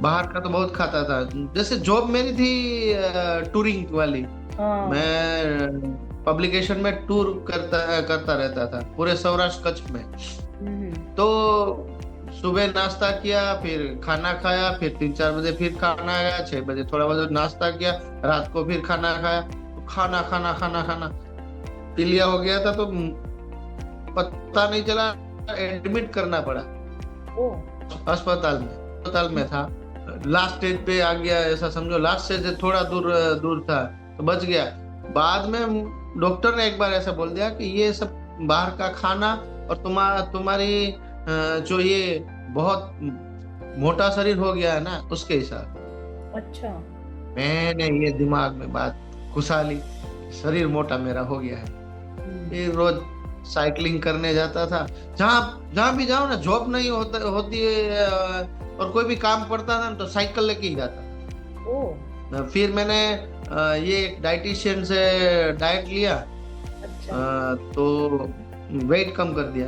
बाहर का तो बहुत खाता था। जैसे जॉब मेरी थी टूरिंग वाली, मैं पब्लिकेशन में टूर करता रहता था पूरे सौराष्ट्र कच्छ में। तो सुबह नाश्ता किया, फिर खाना खाया, फिर 3-4 बजे फिर खाना आया, 6 बजे थोड़ा बहुत नाश्ता किया, रात को फिर खाना खाया। तो खाना खाना खाना खाना पीलिया हो गया था, तो पता नहीं चला, एडमिट करना पड़ा अस्पताल में था। लास्ट स्टेज पे आ गया, ऐसा समझो लास्ट स्टेज से थोड़ा दूर था, तो बच गया। बाद में डॉक्टर ने एक बार ऐसा बोल दिया कि ये सब बाहर का खाना और तुम्हारी जो ये बहुत मोटा शरीर हो गया है ना, उसके हिसाब। अच्छा। मैंने ये दिमाग में बात घुसा ली, शरीर मोटा मेरा हो गया है। फिर रोज साइकिलिंग करने जाता था, जहाँ भी जाओ ना, जॉब नहीं होती है और कोई भी काम पड़ता था तो साइकिल लेके ही जाता। फिर मैंने ये एक डाइटिशियन से डाइट लिया। अच्छा। तो वेट कम कर दिया।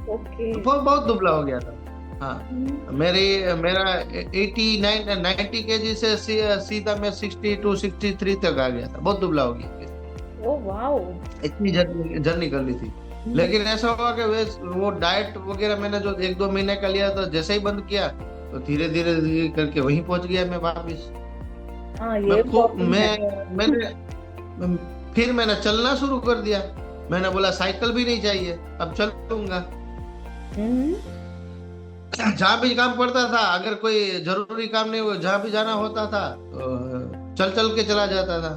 ओके। बहुत दुबला हो गया था। हाँ, मेरा 90 केजी से सीधा मैं 62-63 तक आ गया था, बहुत दुबला हो गया। ओह वाओ, इतनी जर्नी कर ली थी। लेकिन ऐसा हुआ कि वो डाइट वगैरह मैंने जो 1-2 महीने का लिया था, जैसे ही बंद किया तो धीरे धीरे करके वहीं पहुंच गया मैं वापस। हाँ, ये मैंने चलना शुरू कर दिया। मैंने बोला साइकिल भी नहीं चाहिए, अब चलूंगा। जहाँ भी काम पड़ता था, अगर कोई जरूरी काम नहीं हुआ, जहाँ भी जाना होता था तो चल के चला जाता था।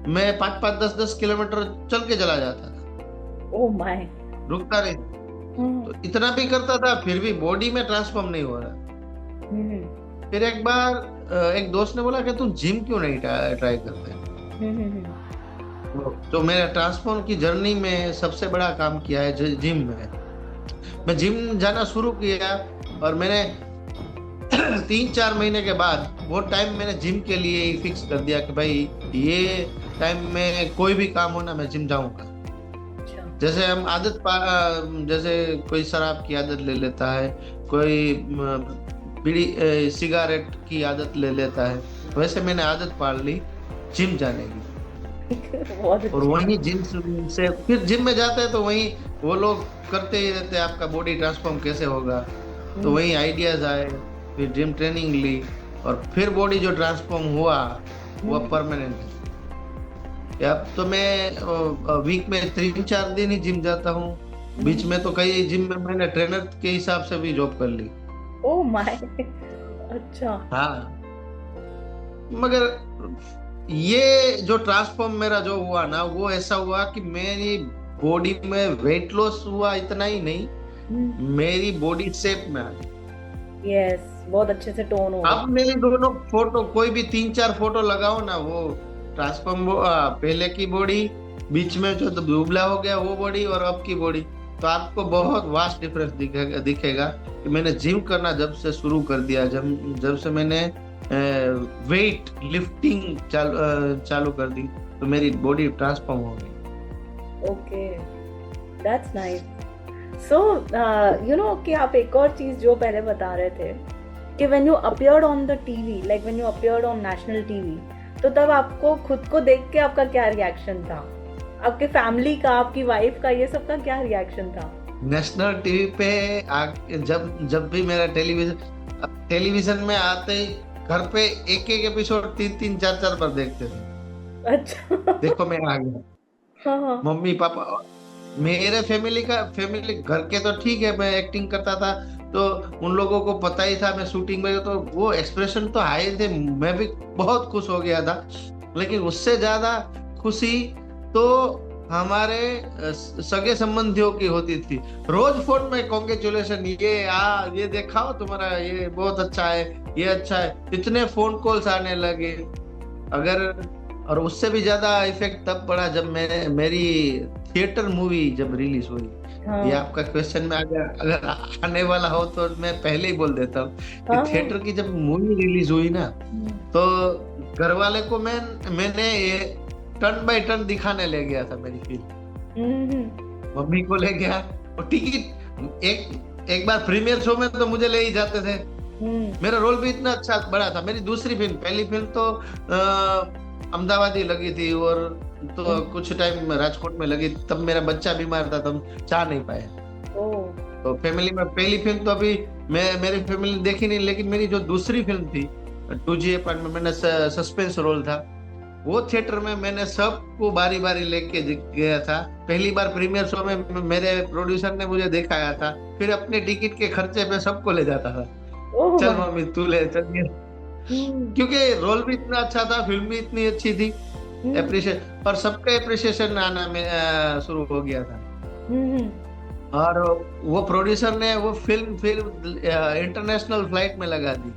मैं 5-5, 10-10 किलोमीटर चल के चला जाता था। ओह माय, रुकता नहीं। तो इतना भी करता था, फिर भी बॉडी में ट्रांसफॉर्म नहीं हो रहा। फिर एक बार एक दोस्त ने बोला कि तू जिम क्यों नहीं ट्राई करते। तो मेरे ट्रांसफॉर्म की जर्नी में सबसे बड़ा काम किया है जिम में। मैं जिम जाना शुरू किया और मैंने 3-4 महीने के बाद वो टाइम मैंने जिम के लिए ही फिक्स कर दिया कि भाई ये टाइम में कोई भी काम हो ना, मैं जिम जाऊंगा। जैसे हम जैसे कोई शराब की आदत ले लेता है, कोई बीड़ी सिगारेट की आदत ले लेता है, वैसे मैंने आदत पाल ली जिम जाने की। और वहीं जिम से फिर जिम में जाते हैं तो वहीं वो लोग करते ही रहते हैं, आपका बॉडी ट्रांसफॉर्म कैसे होगा, तो वहीं आइडियाज आए। फिर जिम ट्रेनिंग ली और फिर बॉडी जो ट्रांसफॉर्म हुआ वो परमानेंट है। अब तो मैं वीक में 3-4 दिन ही जिम जाता हूँ। बीच में तो कई जिम में मैंने ट्रेनर के हिसाब से भी जॉब कर ली। ओह माय, अच्छा। हाँ, मगर ये जो ट्रांसफॉर्म मेरा जो हुआ ना, वो ऐसा हुआ कि मेरी बॉडी में वेट लॉस हुआ, इतना ही नहीं, मेरी बॉडी शेप में आ गई। यस, बहुत अच्छे से टोन हो। अब मेरी दोनों फोटो, कोई भी 3-4 फोटो लगाओ ना, वो ट्रांसफॉर्म पहले की बॉडी, बीच में जो दुबला हो गया वो बॉडी, और अब की बॉडी, तो आपको बहुत वास्ट डिफरेंस दिखेगा कि मैंने जिम करना जब से शुरू कर दिया, जब से मैंने वेट लिफ्टिंग चालू कर दी, तो मेरी बॉडी ट्रांसफॉर्म हो गई। Okay, that's nice. So you know कि आप एक और चीज जो पहले बता रहे थे कि when you appeared on the TV, like when you appeared on national TV, तो तब आपको खुद को देख के आपका क्या रिएक्शन था, आपके फैमिली का, आपकी वाइफ का, ये सब का क्या रिएक्शन था? नेशनल टीवी पे जब भी मेरा टेलीविजन में आते ही घर पे एक एपिसोड 3-3, 4-4 बार देखते थे। अच्छा। देखो मैं आ गया। हाँ। मम्मी पापा, मेरे फैमिली घर के तो ठीक है, मैं एक्टिंग करता था तो उन लोगों को पता ही था मैं शूटिंग में, तो वो एक्सप्रेशन तो आए थे, मैं भी बहुत खुश हो गया था। लेकिन उससे ज्यादा खुशी तो हमारे सगे संबंधियों की होती थी। रोज फोन में कॉन्ग्रेचुलेशन, ये दिखाओ तुम्हारा, ये बहुत अच्छा है, ये अच्छा है, इतने फोन कॉल्स आने लगे। और उससे भी ज्यादा इफेक्ट तब पड़ा जब मेरी थिएटर मूवी जब रिलीज हुई। हाँ। ये आपका क्वेश्चन में अगर आने वाला हो तो मैं पहले ही बोल देता हूँ कि थिएटर की जब मूवी रिलीज हुई ना, तो घर वाले को मैंने ये टर्न बाय टर्न दिखाने ले गया था मेरी फिल्म। मम्मी को ले गया और टिकट एक बार प्रीमियर शो में तो मुझे ले ही जाते थे। मेरा रोल भी इतना अच्छा बड़ा था। मेरी दूसरी फिल्म, पहली फिल्म तो अहमदाबाद ही लगी थी, और तो कुछ टाइम राजकोट में लगी, तब मेरा बच्चा बीमार था, तब जा नहीं पाए। तो फैमिली में पहली फिल्म तो अभी मेरी फैमिली ने देखी नहीं, लेकिन मेरी जो दूसरी फिल्म थी 2G अपार्टमेंट, मैंने सस्पेंस रोल था, वो थिएटर में मैंने सबको बारी बारी लेके गया था। पहली बार प्रीमियर शो में मेरे प्रोड्यूसर ने मुझे दिखाया था, फिर अपने टिकट के खर्चे पे सबको ले जाता था, ओह चल माय मम्मी तू ले चल ये। क्योंकि रोल भी इतना अच्छा था, फिल्म भी इतनी अच्छी थी, एप्रिशिएट और सबका एप्रिशिएशन आना में शुरू हो गया था। और वो प्रोड्यूसर ने वो फिल्म फिर इंटरनेशनल फ्लाइट में लगा दी।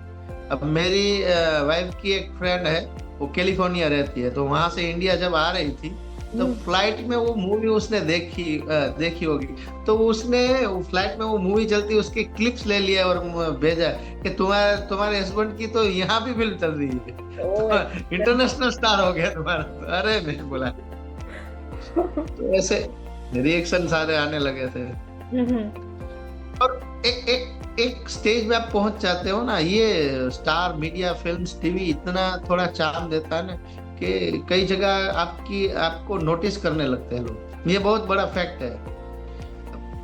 अब मेरी वाइफ की एक फ्रेंड है, वो कैलिफोर्निया रहती है, तो वहां से इंडिया जब आ रही थी तो फ्लाइट में वो मूवी उसने देखी होगी, तो उसने फ्लाइट में वो मूवी चलती उसके क्लिप्स ले लिया और भेजा कि तुम्हारे हस्बैंड की तो यहाँ भी फिल्म चल रही है, इंटरनेशनल स्टार हो गया तुम्हारा। अरे मैंने बोला तो ऐसे रिएक्शन सारे आने लगे थे। और एक स्टेज में आप पहुंच जाते हो ना, ये स्टार मीडिया, फिल्म्स, टीवी इतना थोड़ा चार्म देता है ना कि कई जगह आपको नोटिस करने लगते हैं लोग। ये बहुत बड़ा फैक्ट है।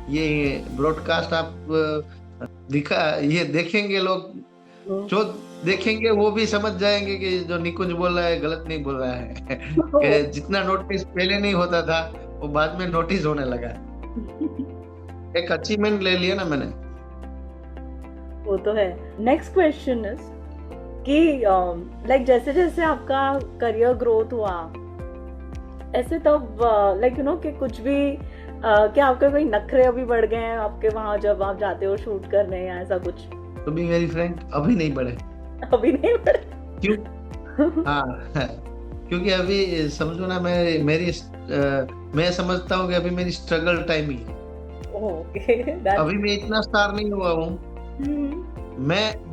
ये ब्रॉडकास्ट आप ये देखेंगे लोग, जो देखेंगे वो भी समझ जाएंगे कि जो निकुंज बोल रहा है गलत नहीं बोल रहा है। कि जितना नोटिस पहले नहीं होता था वो बाद में नोटिस होने लगा। एक अचीवमेंट ले लिया ना मैंने। वो तो है। नेक्स्ट क्वेश्चन इज कि लाइक जैसे जैसे आपका करियर ग्रोथ हुआ, ऐसे तब लाइक यू नो कि कुछ भी क्या आपके कोई नखरे अभी बढ़ गए हैं आपके वहां जब आप जाते हो शूट करने या ऐसा कुछ? तो भी मेरी फ्रेंड अभी नहीं बढ़े। अभी नहीं बढ़े? क्यों? हाँ क्योंकि अभी समझो ना, मैं समझता हूँ कि अभी मेरी स्ट्रगल टाइम ही है। ओके, अभी मैं इतना स्टार नहीं हुआ हूँ।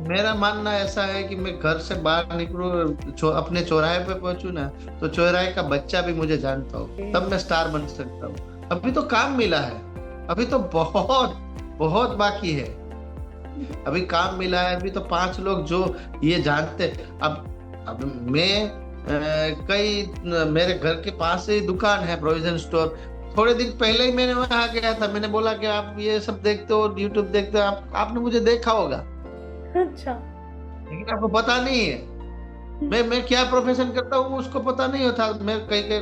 मेरा मानना ऐसा है कि मैं घर से बाहर निकलूं, अपने चौराहे पे पहुंचू ना, तो चौराहे का बच्चा भी मुझे जानता हो, तब मैं स्टार बन सकता हूँ। अभी तो काम मिला है, अभी तो बहुत बहुत बाकी है। अभी काम मिला है, अभी तो 5 लोग जो ये जानते। अब मैं मेरे घर के पास ही दुकान है, प्रोविजन स्टोर। थोड़े दिन पहले ही मैंने वहां गया था, मैंने बोला कि आप ये सब देखते हो, यूट्यूब देखते हो, आपने मुझे देखा होगा। अच्छा, लेकिन आपको पता नहीं है मैं क्या प्रोफेशन करता हूँ, उसको पता नहीं होता। मैं कहीं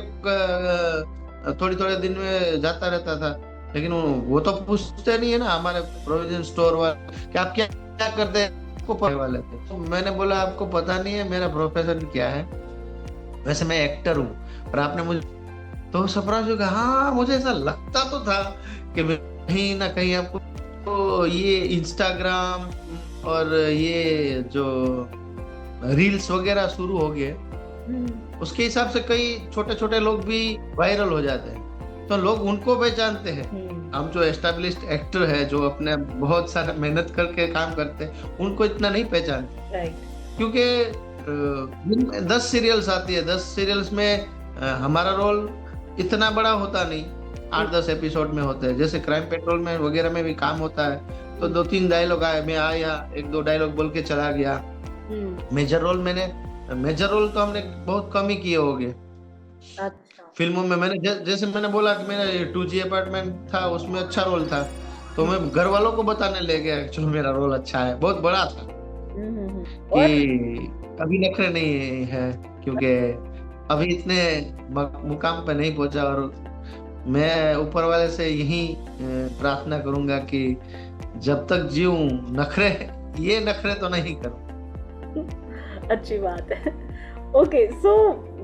थोड़े दिन में जाता रहता था, लेकिन वो तो पूछते नहीं है ना हमारे प्रोविजन स्टोर वाले कि आप क्या क्या करते हैं, आपको पता वाले थे। तो मैंने बोला आपको पता नहीं है मेरा प्रोफेशन क्या है, वैसे मैं एक्टर हूँ। और आपने मुझे तो सरप्राइज हो गया। हाँ, मुझे ऐसा लगता तो था कि कहीं ना कहीं आपको तो ये इंस्टाग्राम और ये जो रील्स वगैरह शुरू हो गए, उसके हिसाब से कई छोटे छोटे लोग भी वायरल हो जाते हैं, तो लोग उनको पहचानते हैं। हम जो एस्टेब्लिश्ड एक्टर है, जो अपने बहुत सारा मेहनत करके काम करते हैं, उनको इतना नहीं पहचानते। क्योंकि 10 सीरियल्स आती है, 10 सीरियल्स में हमारा रोल इतना बड़ा होता नहीं, 8-10 एपिसोड में होते हैं। जैसे क्राइम पेट्रोल में वगैरह में भी काम होता है, तो 2-3 डायलॉग आए, मैं आया 1-2 डायलॉग बोल के चला गया। मेजर रोल तो हमने बहुत कम ही किए होंगे। अच्छा। फिल्मों में मैंने जैसे मैंने बोला कि मेरा 2G अपार्टमेंट था, उसमें अच्छा रोल था, तो मैं घर वालों को बताने ले गया चलो मेरा रोल अच्छा है, बहुत बड़ा था। कि अभी नखरे नहीं है, क्योंकि अभी इतने मुकाम पे नहीं पहुंचा। और मैं ऊपर वाले से यही प्रार्थना करूंगा कि जब तक जीऊं ये नखरे तो नहीं करूं। अच्छी बात है। Okay, so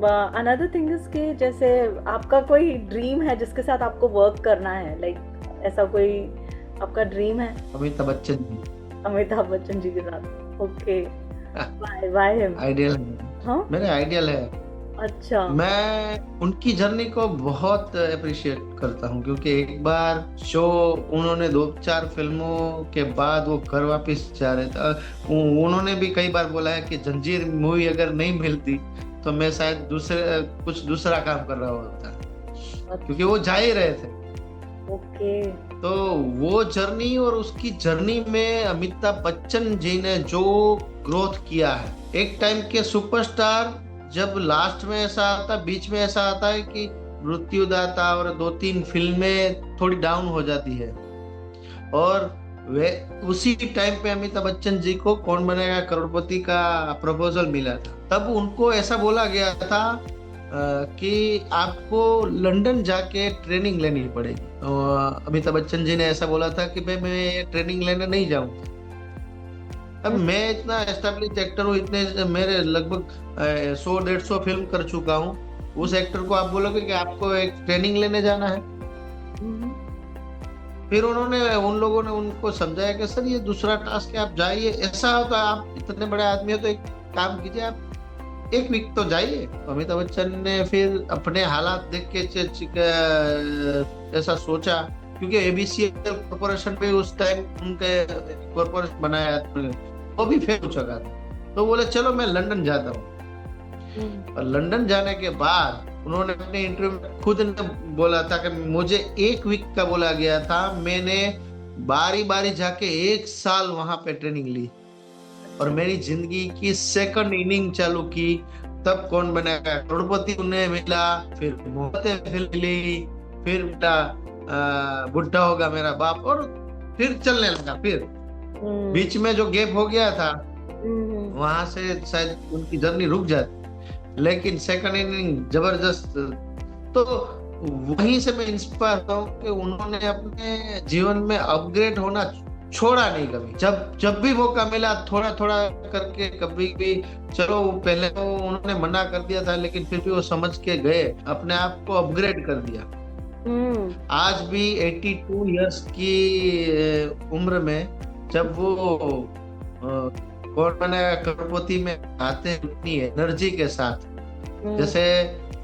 another thing is कि जैसे आपका कोई ड्रीम है जिसके साथ आपको वर्क करना है, लाइक ऐसा कोई आपका ड्रीम है? अमिताभ बच्चन जी के साथ। Okay, why him? आइडियल है। हाँ? मेरे आइडियल है। अच्छा। मैं उनकी जर्नी को बहुत अप्रिशिएट करता हूँ, क्योंकि एक बार शो उन्होंने 2-4 फिल्मों के बाद वो घर वापस जा रहे थे। उन्होंने भी कई बार बोला है कि जंजीर मूवी अगर नहीं मिलती तो मैं शायद कुछ दूसरा काम कर रहा होता। अच्छा। क्योंकि वो जा ही रहे थे। ओके। तो वो जर्नी, और उसकी जर्नी में अमिताभ बच्चन जी ने जो ग्रोथ किया है, एक टाइम के सुपरस्टार जब लास्ट में ऐसा आता, बीच में ऐसा आता है कि मृत्युदाता और 2-3 फिल्में थोड़ी डाउन हो जाती है, और वे उसी टाइम पे अमिताभ बच्चन जी को कौन बनेगा करोड़पति का प्रपोजल मिला था। तब उनको ऐसा बोला गया था कि आपको लंदन जाके ट्रेनिंग लेनी पड़ेगी। अमिताभ बच्चन जी ने ऐसा बोला था कि भाई मैं ये ट्रेनिंग लेने नहीं जाऊंगा। अब मैं इतना एस्टेब्लिश एक्टर हूँ, इतने मेरे लगभग 100-150 फिल्म कर चुका हूँ, उस एक्टर को आप बोलोगे कि आपको एक ट्रेनिंग लेने जाना है? फिर उन लोगों ने उनको समझाया कि सर ये दूसरा टास्क है, आप जाइए। ऐसा होता है, आप इतने बड़े आदमी हो तो एक काम कीजिए, आप एक वीक तो जाइए। अमिताभ बच्चन ने फिर अपने हालात देख के ऐसा सोचा, क्योंकि एबीसीएल कॉर्पोरेशन पे उस टाइम उनके कॉर्पोरेशन बनाया, वो भी फेल हो चुका था। तो बोले चलो मैं लंदन जाता हूँ। और लंदन जाने के बाद उन्होंने अपने इंटरव्यू में खुद ने बोला था कि मुझे एक वीक का बोला गया था, मैंने बारी बारी जाके 1 साल वहां पे ट्रेनिंग ली और मेरी जिंदगी की सेकंड इनिंग चालू की। तब कौन बनेगा करोड़पति उन्हें मिला, फिर मोहब्बतें फिर मिली, फिर बुढ़ा होगा मेरा बाप, और फिर चलने लगा। फिर बीच में जो गैप हो गया था वहां से शायद उनकी जर्नी रुक जाती, लेकिन सेकंड इनिंग जबरदस्त। तो वहीं से मैं इंस्पायर होता हूँ कि उन्होंने अपने जीवन में अपग्रेड होना छोड़ा नहीं कभी। जब भी मौका मिला थोड़ा थोड़ा करके, कभी भी चलो पहले तो उन्होंने मना कर दिया था, लेकिन फिर भी वो समझ के गए, अपने आप को अपग्रेड कर दिया। आज भी 82 इयर्स की उम्र में जब वो कौन बनेगा करोड़पति में आते हैं, उतनी एनर्जी के साथ, जैसे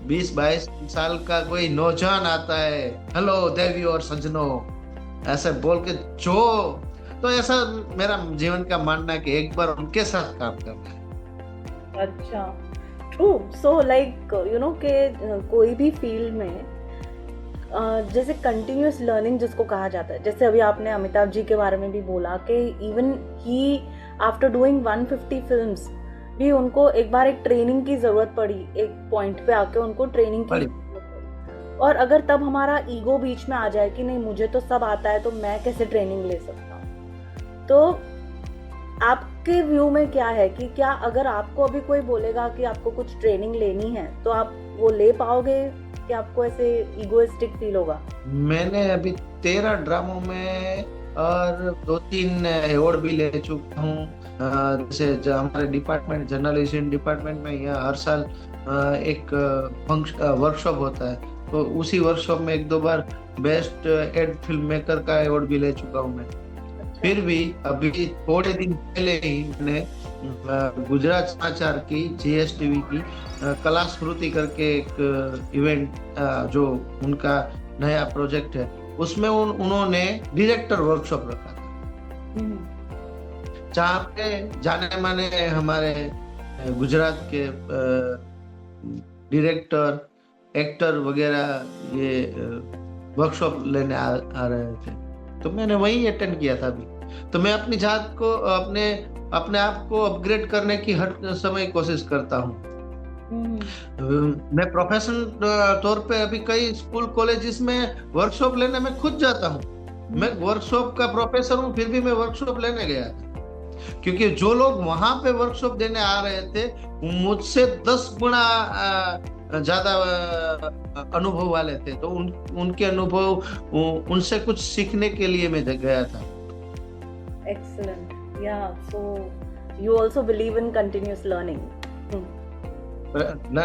20-22 साल का कोई नौजवान आता है, हेलो देवी और सजनों, ऐसे बोल के तो ऐसा मेरा जीवन का मानना है कि एक बार उनके साथ काम करना है। अच्छा, true. So like you know कि कोई भी फील्ड में जैसे कंटिन्यूस लर्निंग जिसको कहा जाता है, जैसे अभी आपने अमिताभ जी के बारे में भी बोला कि even he after doing 150 films भी उनको एक बार एक ट्रेनिंग की जरूरत पड़ी, एक पॉइंट पे आके उनको ट्रेनिंग की जरूरत पड़ी। और अगर तब हमारा ईगो बीच में आ जाए कि नहीं मुझे तो सब आता है तो मैं कैसे ट्रेनिंग ले सकता हूँ, तो आपके व्यू में क्या है कि क्या अगर आपको अभी कोई बोलेगा कि आपको कुछ ट्रेनिंग लेनी है तो आप वो ले पाओगे कि आपको ऐसे ईगोइस्टिक फील होगा? मैंने अभी 13 ड्रामों में और 2-3 अवार्ड भी ले चुका हूँ। जैसे हमारे डिपार्टमेंट जर्नलिज्म डिपार्टमेंट में यहाँ हर साल एक वर्कशॉप होता है, तो उसी वर्कशॉप में 1-2 बार बेस्ट एड फिल्म मेकर का अवार्ड भी ले चुका हूँ मैं। फिर भी अभी थोड़े दिन पहले ही मैंने गुजरात समाचार की GSTV की कला स्मृति करके एक इवेंट जो उनका नया प्रोजेक्ट है, उसमें उन्होंने डायरेक्टर वर्कशॉप रखा था, जहाँ पे जाने माने हमारे गुजरात के डायरेक्टर, एक्टर वगैरह ये वर्कशॉप लेने आ रहे थे, तो मैंने वही अटेंड किया था अभी। तो मैं अपनी जात को अपने आप को अपग्रेड करने की हर समय कोशिश करता हूँ। मैं प्रोफेशनल तौर पे अभी कई स्कूल कॉलेजेस में वर्कशॉप लेने में खुद जाता हूँ। मैं वर्कशॉप का प्रोफेसर हूँ, फिर भी मैं वर्कशॉप लेने गया था, क्योंकि जो लोग वहां पे वर्कशॉप देने आ रहे थे मुझसे 10 गुना ज्यादा अनुभव वाले थे, तो उनके अनुभव उनसे कुछ सीखने के लिए मैं गया था। Excellent. Yeah, so you also believe in continuous learning. ना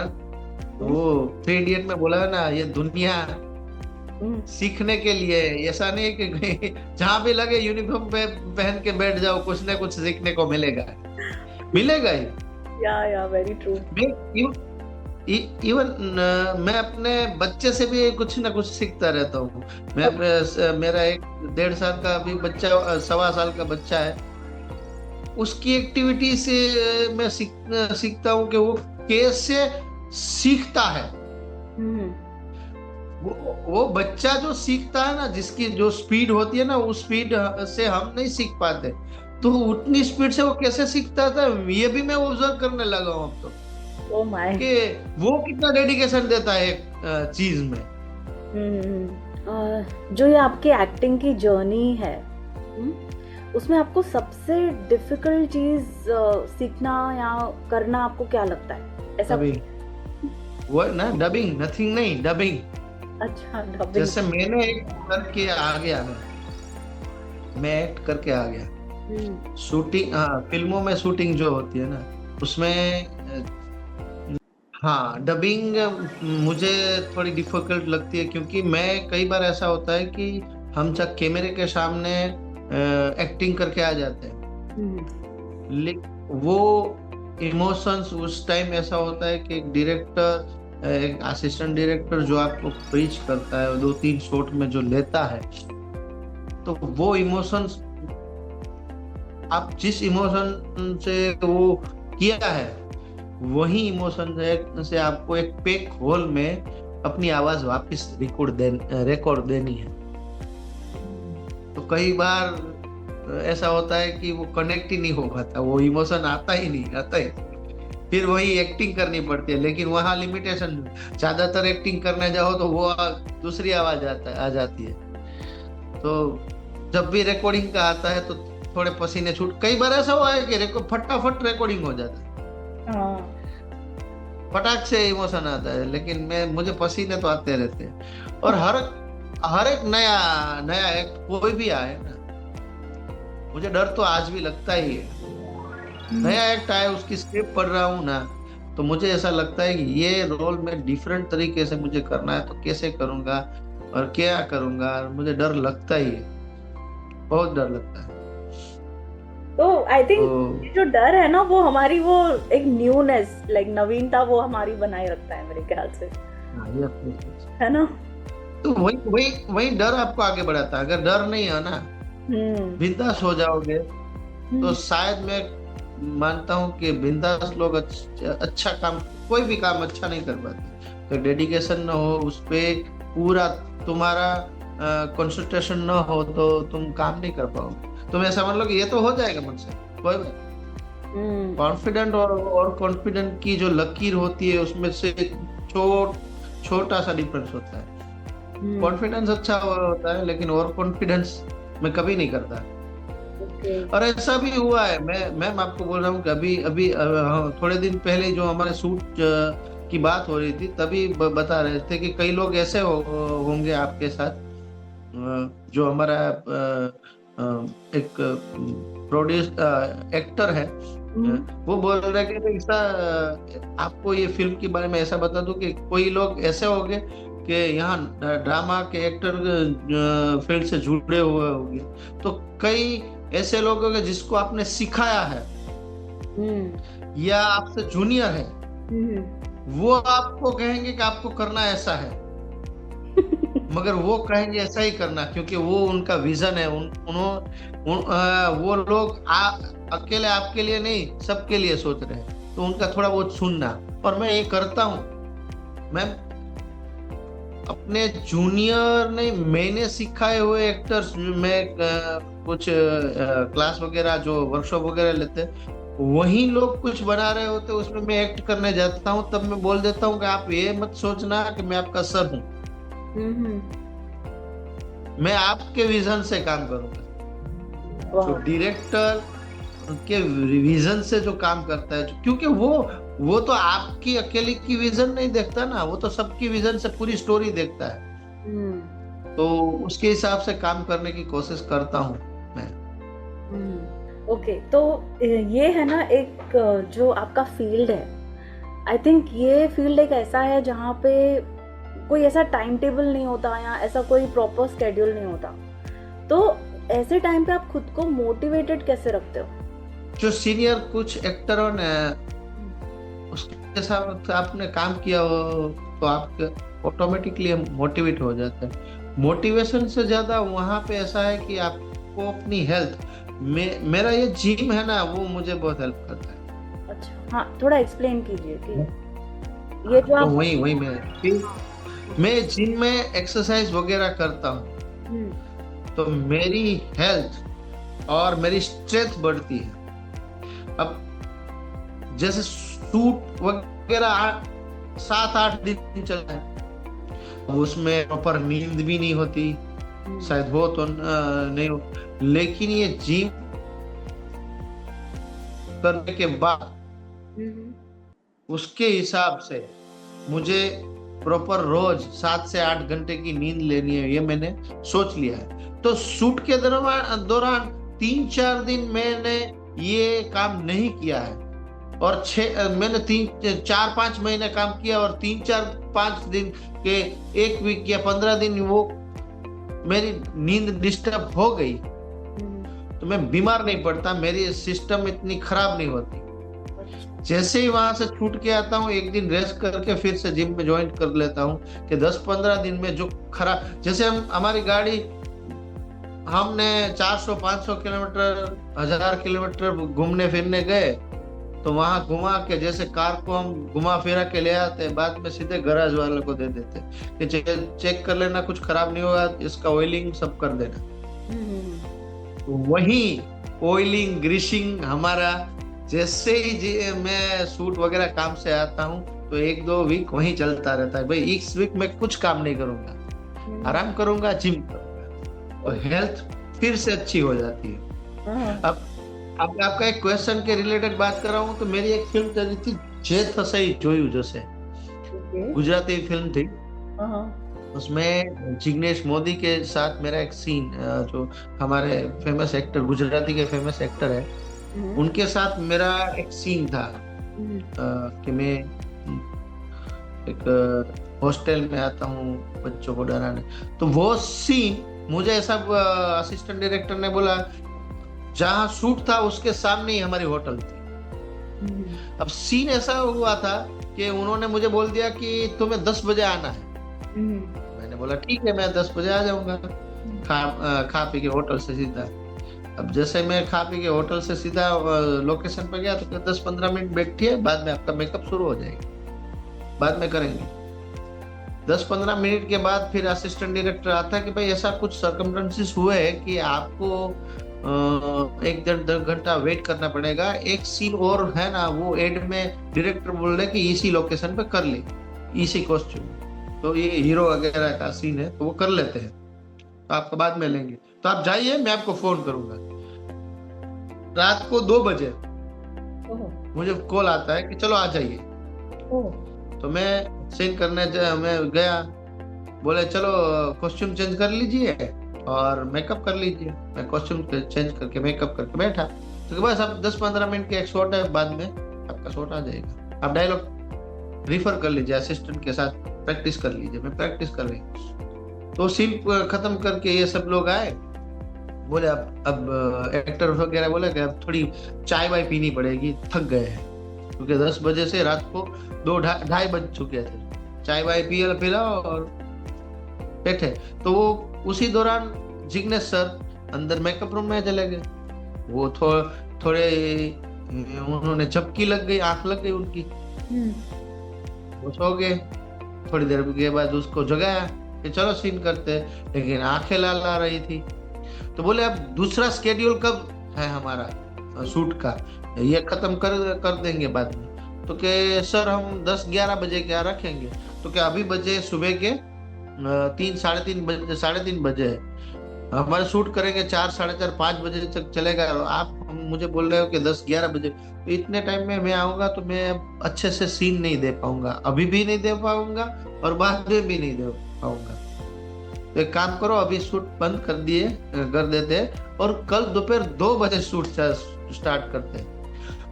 वो 3 इडियट में बोला है ना, ये दुनिया सीखने के लिए, ऐसा नहीं है कि जहाँ भी लगे यूनिफॉर्म पे पहन के बैठ जाओ, कुछ ना कुछ सीखने को मिलेगा ही। Yeah, very true. इवन मैं अपने बच्चे से भी कुछ ना कुछ सीखता रहता हूँ। मेरा एक 1.5 साल का अभी बच्चा, 1.25 साल का बच्चा है, उसकी एक्टिविटी से मैं सीखता हूँ कि वो कैसे सीखता है। वो बच्चा जो सीखता है ना, जिसकी जो स्पीड होती है ना, उस स्पीड से हम नहीं सीख पाते, तो उतनी स्पीड से वो कैसे सीखता था, ये भी मैं ऑब्जर्व करने लगा हूँ अब तो। Oh my. कि वो कितना डेडिकेशन देता है एक चीज में। जो ये आपकी एक्टिंग की जर्नी है, उसमें आपको सबसे डिफिकल्ट चीज सीखना या करना आपको क्या लगता है? ऐसा डबिंग, वो ना डबिंग, नथिंग नहीं, डबिंग। अच्छा, डबिंग। जैसे मैंने एक करके आ गया ना, मैं एक्ट करके आ गया। शूटिंग, हाँ, फिल्मों में शूटिंग जो होती है ना, उसमें हाँ, डबिंग मुझे थोड़ी डिफिकल्ट लगती है, क्योंकि मैं कई बार ऐसा होता है कि हम जब कैमरे के सामने एक्टिंग करके आ जाते हैं, लेकिन वो इमोशंस उस टाइम ऐसा होता है कि एक डायरेक्टर, एक असिस्टेंट डायरेक्टर जो आपको प्रीच करता है 2-3 शॉट में जो लेता है, तो वो इमोशंस, आप जिस इमोशन से वो किया है वही इमोशन से आपको एक पैक होल में अपनी आवाज वापस रिकॉर्ड देनी है। तो कई बार ऐसा होता है कि वो कनेक्ट ही नहीं हो पाता, वो इमोशन आता ही नहीं, आता ही, फिर वही एक्टिंग करनी पड़ती है। लेकिन वहाँ लिमिटेशन, ज्यादातर एक्टिंग करने जाओ तो वो दूसरी आवाज आ जाती है। तो जब भी रिकॉर्डिंग का आता है तो थोड़े पसीने छूट, कई बार ऐसा हुआ है कि फटाफट रिकॉर्डिंग हो जाता है, फटाक से इमोशन आता है, लेकिन मुझे पसीने तो आते रहते हैं। और हर एक नया एक्ट कोई भी आए ना, मुझे डर तो आज भी लगता ही है। नया एक्ट आए, उसकी स्क्रिप्ट पढ़ रहा हूँ ना, तो मुझे ऐसा लगता है कि ये रोल में डिफरेंट तरीके से मुझे करना है, तो कैसे करूंगा और क्या करूंगा, मुझे डर लगता ही है, बहुत डर लगता है। तो आई थिंक जो डर है ना, वो हमारी वो एक न्यूनेस, लाइक नवीनता, वो हमारी बनाए रखता है मेरे ख्याल से, है ना? तो वही डर आपको आगे बढ़ाता है। अगर डर नहीं है ना, बिंदास हो जाओगे, तो शायद मैं मानता हूँ कि बिंदास लोग अच्छा काम, कोई भी काम अच्छा नहीं कर पाते। तो डेडिकेशन ना हो उस पे, पूरा तुम्हारा कंसंट्रेशन ना हो, तो तुम काम नहीं कर पाओगे। तुम ऐसा मान लो कि ये तो हो जाएगा मुझसे, कोई बात। कॉन्फिडेंट और कॉन्फिडेंट की जो लकीर होती है, उसमें से छोटा सा डिफरेंस होता है। कॉन्फिडेंस अच्छा होता है, लेकिन ओवर कॉन्फिडेंस मैं कभी नहीं करता। और ऐसा भी हुआ है, मैं आपको बोल रहा हूँ कि अभी थोड़े दिन पहले जो हमारे शूट की बात हो रही थी, तभी बता रहे थे कि कई लोग ऐसे होंगे आपके साथ, जो हमारा एक प्रोड्यूस एक्टर है, वो बोल रहा है कि ऐसा, आपको ये फिल्म के बारे में ऐसा बता दूं कि कोई लोग ऐसे होंगे कि यहाँ ड्रामा के एक्टर फील्ड से जुड़े हुए होंगे, तो कई ऐसे लोग होंगे जिसको आपने सिखाया है या आपसे जूनियर है, वो आपको कहेंगे कि आपको करना ऐसा है, मगर वो कहेंगे ऐसा ही करना, क्योंकि वो उनका विजन है। वो लोग अकेले आपके लिए नहीं, सबके लिए सोच रहे हैं, तो उनका थोड़ा बहुत सुनना। और मैं ये करता हूँ, मैं अपने जूनियर नहीं, मैंने सिखाए हुए एक्टर्स में कुछ क्लास वगैरह, जो वर्कशॉप वगैरह लेते, वही लोग कुछ बना रहे होते, उसमें मैं एक्ट करने जाता हूँ, तब मैं बोल देता हूँ कि आप ये मत सोचना कि मैं आपका सर हूँ, मैं आपके विजन से काम करूंगा। तो डायरेक्टर के विजन से जो काम करता है, क्योंकि वो तो आपकी अकेले की विजन नहीं देखता ना, वो तो सबकी विजन से पूरी स्टोरी देखता है। तो उसके हिसाब से काम करने की कोशिश करता हूँ मैं। ओके, तो ये है ना एक जो आपका फील्ड है, आई थिंक ये फील्ड एक ऐसा है जहाँ पे कोई ऐसा टाइम टेबल नहीं होता या ऐसा कोई प्रॉपर स्केड्यूल नहीं होता। तो ऐसे टाइम पे आप खुद को मोटिवेटेड कैसे रखते हो? जो सीनियर कुछ एक्टरों ने उसके साथ आपने काम किया हो, तो आप ऑटोमेटिकली मोटिवेट हो जाते हैं। मोटिवेशन से ज्यादा वहाँ पे ऐसा है कि आपको अपनी हेल्थ, मेरा ये जिम है ना, वो मुझे बहुत हेल्प करता है। अच्छा, हाँ, थोड़ा एक्सप्लेन कीजिए कि ये जो आप, वही मैं जिम में एक्सरसाइज वगैरह करता हूँ, तो मेरी हेल्थ और मेरी स्ट्रेंथ बढ़ती है। अब जैसे शूट वगैरह 7-8 दिन चलता है, उसमें प्रॉपर नींद भी नहीं होती, शायद हो तो नहीं हो, लेकिन ये जिम करने के बाद उसके हिसाब से मुझे प्रॉपर रोज 7 से 8 घंटे की नींद लेनी है, ये मैंने सोच लिया है। तो शूट के दौरान 3-4 दिन मैंने ये काम नहीं किया है, और मैंने 4-5 महीने काम किया, और 3-4-5 दिन के 1 वीक या 15 दिन वो मेरी नींद डिस्टर्ब हो गई तो मैं बीमार नहीं पड़ता, मेरी सिस्टम इतनी खराब नहीं होती। जैसे ही वहां से छूट के आता हूँ, एक दिन रेस्ट करके फिर से जिम में ज्वाइन कर लेता हूँ कि 10-15 दिन में जो खराब, जैसे हमारी गाड़ी हमने 400-500 किलोमीटर 1000 किलोमीटर घूमने फिरने गए, तो वहां घुमा के, जैसे कार को हम घुमा फिरा के ले आते, बाद में सीधे गैराज वाले को दे देते कि चेक कर लेना, कुछ खराब नहीं होगा, इसका ऑयलिंग सब कर देना। वही ऑयलिंग ग्रीसिंग हमारा, जैसे ही मैं शूट वगैरह काम से आता हूँ तो 1-2 वीक वहीं चलता रहता है। भाई इस वीक में कुछ काम नहीं करूंगा, आराम करूंगा, जिम करूंगा, और हेल्थ फिर से अच्छी हो जाती है। अब आपका एक क्वेश्चन के रिलेटेड बात कर रहा हूँ, तो मेरी एक फिल्म चली थी जे थसई जोयू जैसे, गुजराती फिल्म थी। उसमें जिग्नेश मोदी के साथ मेरा एक सीन, जो हमारे फेमस एक्टर, गुजराती के फेमस एक्टर है, उनके साथ मेरा एक सीन था कि मैं एक हॉस्टल में आता हूँ बच्चों को डराने। तो वो सीन मुझे ऐसा असिस्टेंट डायरेक्टर ने बोला, जहाँ शूट था उसके सामने ही हमारी होटल थी। अब सीन ऐसा हुआ था कि उन्होंने मुझे बोल दिया कि तुम्हें 10 बजे आना है। मैंने बोला ठीक है, मैं 10 बजे आ जाऊंगा, खा पी के होटल से सीधा। अब जैसे मैं खा पी के होटल से सीधा लोकेशन पर गया, तो 10-15 मिनट बैठिए, बाद में आपका मेकअप शुरू हो जाएगा, बाद में करेंगे। 10-15 मिनट के बाद फिर असिस्टेंट डायरेक्टर आता है कि भाई ऐसा कुछ सर्कमस्टेंसेस हुए हैं कि आपको 1-1.5 घंटा वेट करना पड़ेगा, एक सीन और है ना, वो एड में डायरेक्टर बोल रहे कि इसी लोकेशन पे कर ले, इसी कॉस्ट्यूम, तो ये हीरो वगैरह का सीन है तो वो कर लेते हैं, तो आपको बाद में लेंगे, तो आप जाइए, मैं आपको फोन करूंगा। रात को 2 बजे मुझे कॉल आता है कि चलो आ जाइए। तो मैं सीन करने मैं गया, बोले चलो कॉस्ट्यूम चेंज कर लीजिए और मेकअप कर लीजिए। मैं कॉस्ट्यूम चेंज करके मेकअप करके बैठा, तो बस अब 10-15 मिनट की एक शॉट है, बाद में आपका शॉट आ जाएगा, आप डायलॉग रिफर कर लीजिए, असिस्टेंट के साथ प्रैक्टिस कर लीजिए। मैं प्रैक्टिस कर रही, तो सीन खत्म करके ये सब लोग आए, बोले अब एक्टर वगैरह बोले कि अब थोड़ी चाय वाय पीनी पड़ेगी, थक गए हैं, क्योंकि 10 बजे से रात को 2-2:30 बज चुके थे। चाय वाय पिला और बैठे, तो वो उसी दौरान जिग्नेश सर अंदर मेकअप रूम में चले गए। वो थोड़े उन्होंने झपकी लग गई, आंख लग गई उनकी, वो सो गए। थोड़ी देर के बाद उसको जगाया कि चलो सीन करते, लेकिन आंखें लाल आ रही थी। तो बोले अब दूसरा स्केड्यूल कब है हमारा शूट का, ये खत्म कर देंगे बाद में। तो के सर हम 10-11 बजे क्या रखेंगे, तो क्या अभी बजे सुबह के 3-3:30 बजे है, हमारे शूट करेंगे 4-4:30-5 बजे तक चलेगा, और आप मुझे बोल रहे हो कि 10-11 बजे, तो इतने टाइम में मैं आऊंगा तो मैं अच्छे से सीन नहीं दे पाऊंगा, अभी भी नहीं दे पाऊंगा और बाद में भी नहीं दे पाऊंगा। तो एक काम करो, अभी शूट बंद कर देते हैं और कल दोपहर 2 बजे शूट स्टार्ट करते हैं।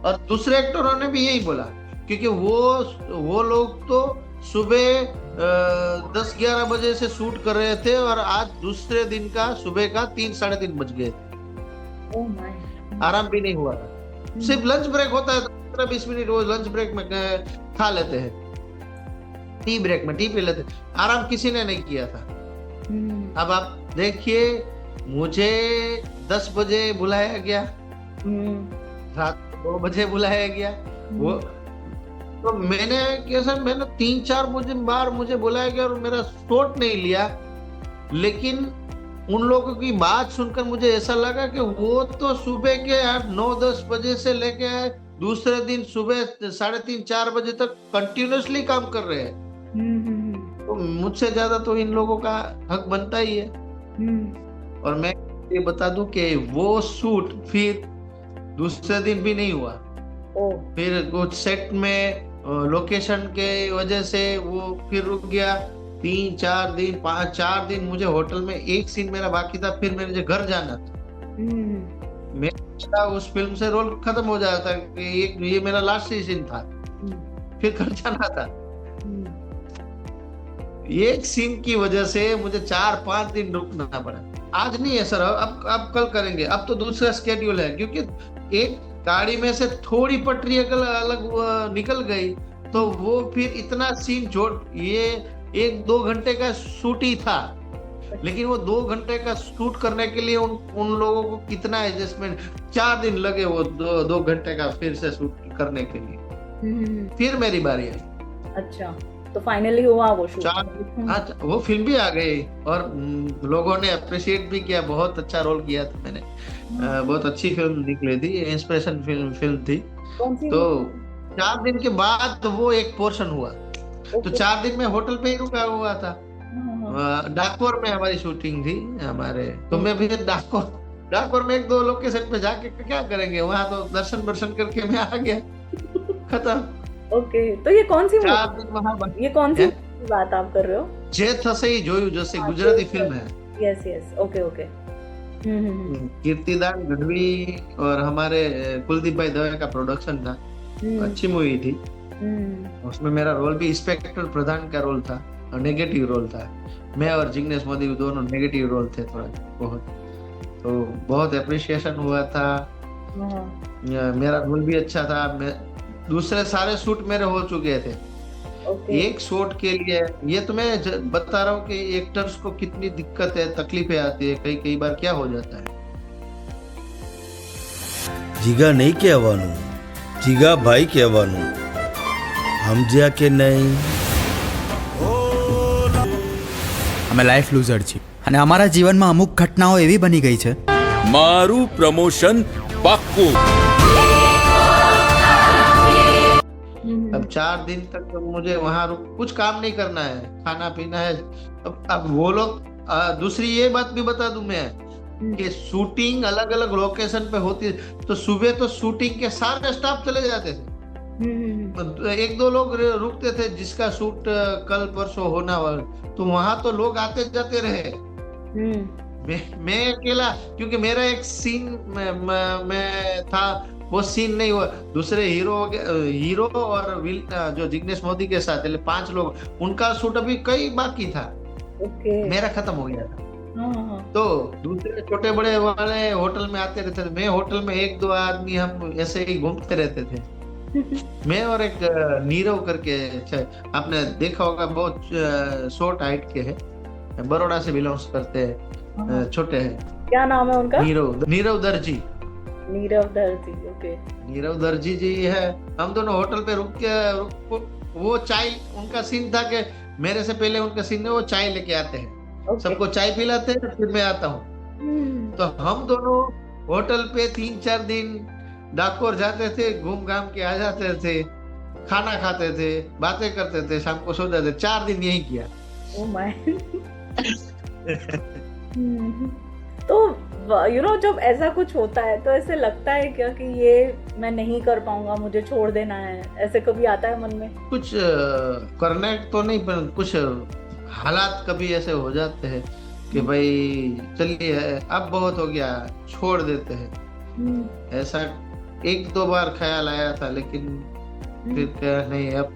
और दूसरे एक्टरों ने भी यही बोला, क्योंकि वो लोग तो सुबह 10-11 बजे से शूट कर रहे थे और आज दूसरे दिन का सुबह का 3-3:30 बज गए थे। ओह माय, आराम भी नहीं हुआ था। सिर्फ लंच ब्रेक होता है 15-20 मिनट, वो लंच ब्रेक में खा लेते हैं, टी ब्रेक में टी पी लेते, आराम किसी ने नहीं किया था। अब आप देखिए, मुझे 10 बजे बुलाया गया, रात को 2 बजे बुलाया गया, वो तो मैंने 3-4 बार मुझे बुलाया गया और मेरा शॉट नहीं लिया। लेकिन उन लोगों की बात सुनकर मुझे ऐसा लगा कि वो तो सुबह के 8-9-10 बजे से लेके दूसरे दिन सुबह 3:30-4 बजे तक कंटिन्यूअसली काम कर रहे हैं। तो मुझसे ज्यादा तो इन लोगों का हक बनता ही है। और मैं ये बता दूं कि वो शूट फिर दूसरे दिन भी नहीं हुआ। फिर कुछ सेट में लोकेशन के वजह से वो फिर रुक गया। 3-4 दिन 4 दिन मुझे होटल में, एक सीन मेरा बाकी था, फिर मुझे घर जाना था। मेरा उस फिल्म से रोल खत्म हो जाता कि ये मेरा लास्ट सीन था, फिर घर जाना था। एक सीन की वजह से मुझे 4-5 दिन रुकना पड़ा। आज नहीं है सर, अब कल करेंगे, अब तो दूसरा स्केड्यूल है, क्योंकि एक गाड़ी में से थोड़ी पटरी अलग निकल गई तो वो फिर इतना सीन जोड़, ये 1-2 घंटे का शूट ही था, लेकिन वो 2 घंटे का शूट करने के लिए उन लोगों को कितना एडजस्टमेंट, 4 दिन लगे वो 2 घंटे का फिर से शूट करने के लिए। फिर मेरी बारी आई। अच्छा, तो फाइनली हुआ वो शूट। वो फिल्म भी आ गई और लोगों ने अप्रिशिएट भी किया, बहुत अच्छा रोल किया था मैंने। बहुत अच्छी फिल्म निकली थी, इंस्पिरेशन फिल्म थी। तो 4 दिन के बाद वो एक पोर्शन हुआ। तो 4 दिन में होटल पे ही रुका हुआ था। डाकोर में हमारी शूटिंग थी हमारे, तो मैं भी डाकोर में 1-2 लोकेशन पे जाके क्या करेंगे, वहां तो दर्शन करके मैं आ गया, खत्म। ओके, तो ये कौन सी बात आप कर रहे हो? जे थसे जोयू जैसे गुजराती फिल्म है। Yes, okay. कीर्तिदान गढ़वी और हमारे कुलदीप भाई दवे का प्रोडक्शन था। अच्छी मूवी थी। उसमें मेरा रोल भी इंस्पेक्टर प्रधान का रोल था और नेगेटिव रोल था। मैं और जिग्नेश मोदी दोनों नेगेटिव रोल थे थोड़ा बहुत, तो बहुत अप्रिशिएशन हुआ था। मेरा रोल भी अच्छा था। दूसरे सारे शूट मेरे हो चुके थे। एक शॉट के लिए ये तो मैं बता रहा हूँ कि एक्टर्स को कितनी दिक्कत है, तकलीफें आती है, कई बार क्या हो जाता है। જીગા નહીં કહેવાનું, જીગા ભાઈ કહેવાનું, સમજ્યા કે નહીં? અમે લાઈફ લૂઝર છીએ અને અમારા જીવનમાં અમુક ઘટનાઓ એવી બની ગઈ છે। મારું પ્રમોશન પાક્કું। अब 4 दिन तक तो मुझे वहां कुछ काम नहीं करना है, खाना पीना है। अब वो लोग, दूसरी ये बात भी बता दूं मैं कि शूटिंग अलग अलग लोकेशन पे होती है, तो सुबह तो शूटिंग के सारे स्टाफ चले जाते थे। 1-2 लोग रुकते थे जिसका शूट कल परसों होना वाला, तो वहां तो लोग आते जाते रहे। मैं अकेला, क्योंकि मेरा एक सीन में था, वो सीन नहीं हुआ। दूसरे हीरो और जो जिग्नेश मोदी के साथ 5 लोग, उनका शूट अभी कई बाकी था। मेरा खत्म हो गया था। तो दूसरे छोटे बड़े वाले होटल में आते रहते थे। मैं होटल में 1-2 आदमी हम ऐसे ही घूमते रहते थे। मैं और एक नीरव करके, आपने देखा होगा, बहुत शॉर्ट हाइट के है, बड़ौदा से बिलोंग्स करते हैं, छोटे हैं। क्या नाम है उनका? नीरव दर्जी। ओके। नीरव दर्जी जी है। हम दोनों होटल पे रुक के, वो चाय, उनका सीन था कि मेरे से पहले उनका सीन है, वो चाय लेके आते हैं, सबको चाय पिलाते हैं, फिर मैं आता हूँ। तो हम दोनों होटल पे 3-4 दिन डाकोर जाते थे, घूम घाम के आ जाते थे, खाना खाते थे, बातें करते थे, शाम को सो जाते। 4 दिन यही किया। तो जब ऐसा कुछ होता है तो ऐसे लगता है क्या कि ये मैं नहीं कर पाऊंगा, मुझे छोड़ देना है, ऐसे कभी आता है मन में? कुछ करने तो नहीं, पर कुछ हालात कभी ऐसे हो जाते हैं कि भाई चलिए अब बहुत हो गया, छोड़ देते हैं। ऐसा 1-2 बार ख्याल आया था, लेकिन फिर क्या, नहीं अब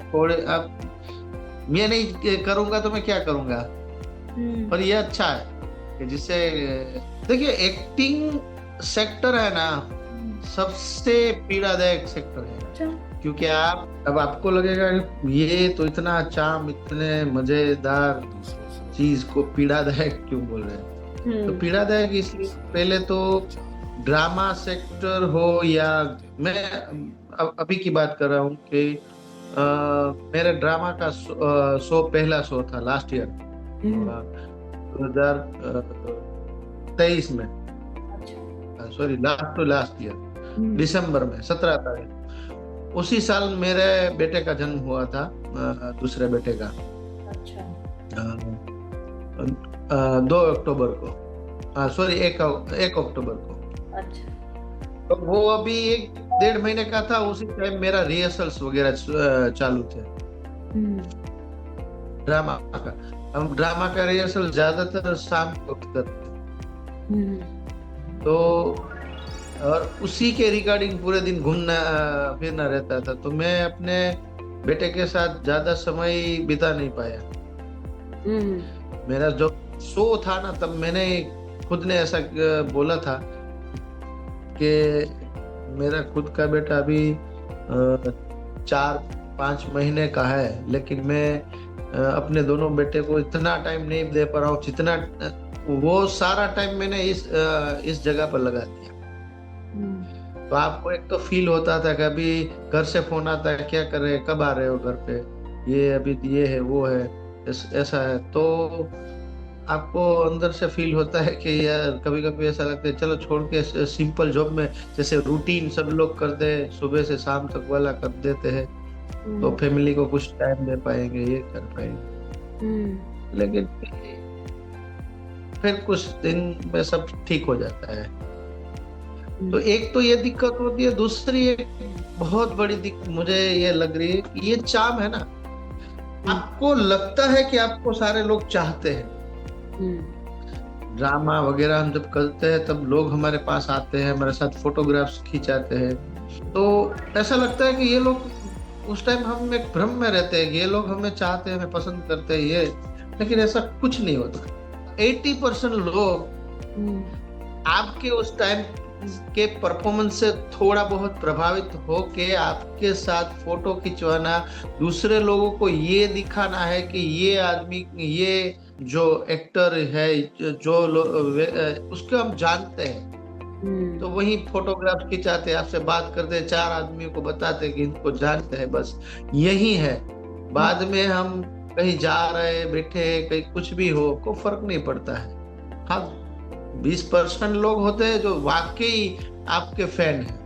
मैं नहीं करूंगा तो मैं क्या करूंगा। पर ये अच्छा है कि जिससे, देखिए एक्टिंग सेक्टर है ना, सबसे पीड़ादायक सेक्टर है। क्योंकि अब आपको लगेगा ये तो इतना चाम, इतने मजेदार चीज को पीड़ादायक क्यों बोल रहे हैं? तो पीड़ादायक इसलिए, पहले तो ड्रामा सेक्टर हो, या मैं अभी की बात कर रहा हूँ कि मेरे ड्रामा का पहला शो था लास्ट ईयर 2023 में, सॉरी लास्ट ईयर दिसंबर में 17 तारीख। उसी साल मेरे बेटे का जन्म हुआ था, दूसरे बेटे का। 2 अक्टूबर को। सॉरी 1 अक्टूबर को। अच्छा। तो वो अभी 1-1.5 महीने का था, उसी टाइम मेरा रिहर्सल्स वगैरह चालू थे ड्रामा का। हम ड्रामा का रिहर्सल ज्यादातर शाम को करते थे। तो और उसी के रिगार्डिंग पूरे दिन घूमना फिरना रहता था, तो मैं अपने बेटे के साथ ज्यादा समय बिता नहीं पाया। मेरा जो शो था ना, तब मैंने खुद ने ऐसा बोला था कि मेरा खुद का बेटा अभी 4-5 महीने का है, लेकिन मैं अपने दोनों बेटे को इतना टाइम नहीं दे पा रहा हूँ जितना वो सारा टाइम मैंने इस जगह पर लगा दिया। तो आपको एक तो फील होता था कि अभी घर से फोन आता है, क्या कर रहे हैं, कब आ रहे हो घर पे, ये अभी ये है वो है ऐसा है। तो आपको अंदर से फील होता है कि यार कभी कभी ऐसा लगता है चलो छोड़ के सिंपल जॉब में, जैसे रूटीन सब लोग करते हैं सुबह से शाम तक वाला कर देते हैं, तो फैमिली को कुछ टाइम दे पाएंगे, ये कर पाएंगे। लेकिन फिर कुछ दिन में सब ठीक हो जाता है। तो एक तो ये दिक्कत होती है, दूसरी एक बहुत बड़ी दिक्कत मुझे ये लग रही है कि ये चार्म है ना, आपको लगता है कि आपको सारे लोग चाहते हैं। ड्रामा वगैरह हम जब करते हैं तब लोग हमारे पास आते हैं, हमारे साथ फोटोग्राफ्स खिंचाते हैं, तो ऐसा लगता है कि ये लोग उस टाइम हम एक भ्रम में रहते हैं कि ये लोग हमें चाहते हैं, हमें पसंद करते हैं ये, लेकिन ऐसा कुछ नहीं होता। 80% लोग आपके उस टाइम के परफॉर्मेंस से थोड़ा बहुत प्रभावित हो के आपके साथ फोटो खिंचवाना, दूसरे लोगों को ये दिखाना है कि ये आदमी, ये जो एक्टर है, जो उसको हम जानते हैं, तो वही फोटोग्राफ खिंचाते, आपसे बात करते, 4 आदमियों को बताते कि इनको जानते हैं, बस यही है। बाद में हम कहीं जा रहे बैठे कहीं कुछ भी हो, को फर्क नहीं पड़ता है। हाँ, 20% लोग होते हैं जो वाकई आपके फैन हैं।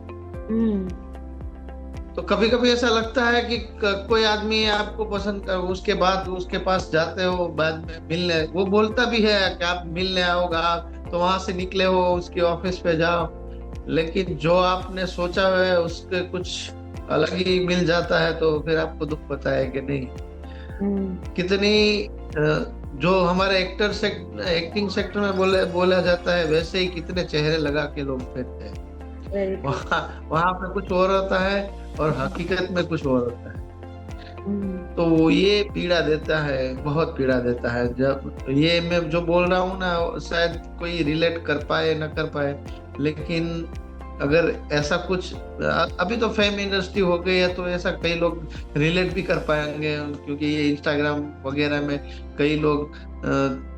तो कभी कभी ऐसा लगता है कि कोई आदमी आपको पसंद कर, उसके बाद उसके पास जाते हो, बाद में मिलने, वो बोलता भी है कि आप मिलने आओगा, तो वहां से निकले हो उसके ऑफिस पे जाओ, लेकिन जो आपने सोचा है उसके कुछ अलग ही मिल जाता है, तो फिर आपको दुख पता है कि नहीं। कितनी जो हमारे एक्टिंग सेक्टर में बोला जाता है, वैसे ही कितने चेहरे लगा के लोग फिरते हैं। वहां पे कुछ और होता है और हकीकत में कुछ और होता है। तो ये पीड़ा देता है, बहुत पीड़ा देता है। जब ये मैं जो बोल रहा हूँ ना, शायद कोई रिलेट कर पाए ना कर पाए, लेकिन अगर ऐसा कुछ, अभी तो फेम इंडस्ट्री हो गई है तो ऐसा कई लोग रिलेट भी कर पाएंगे, क्योंकि ये इंस्टाग्राम वगैरह में कई लोग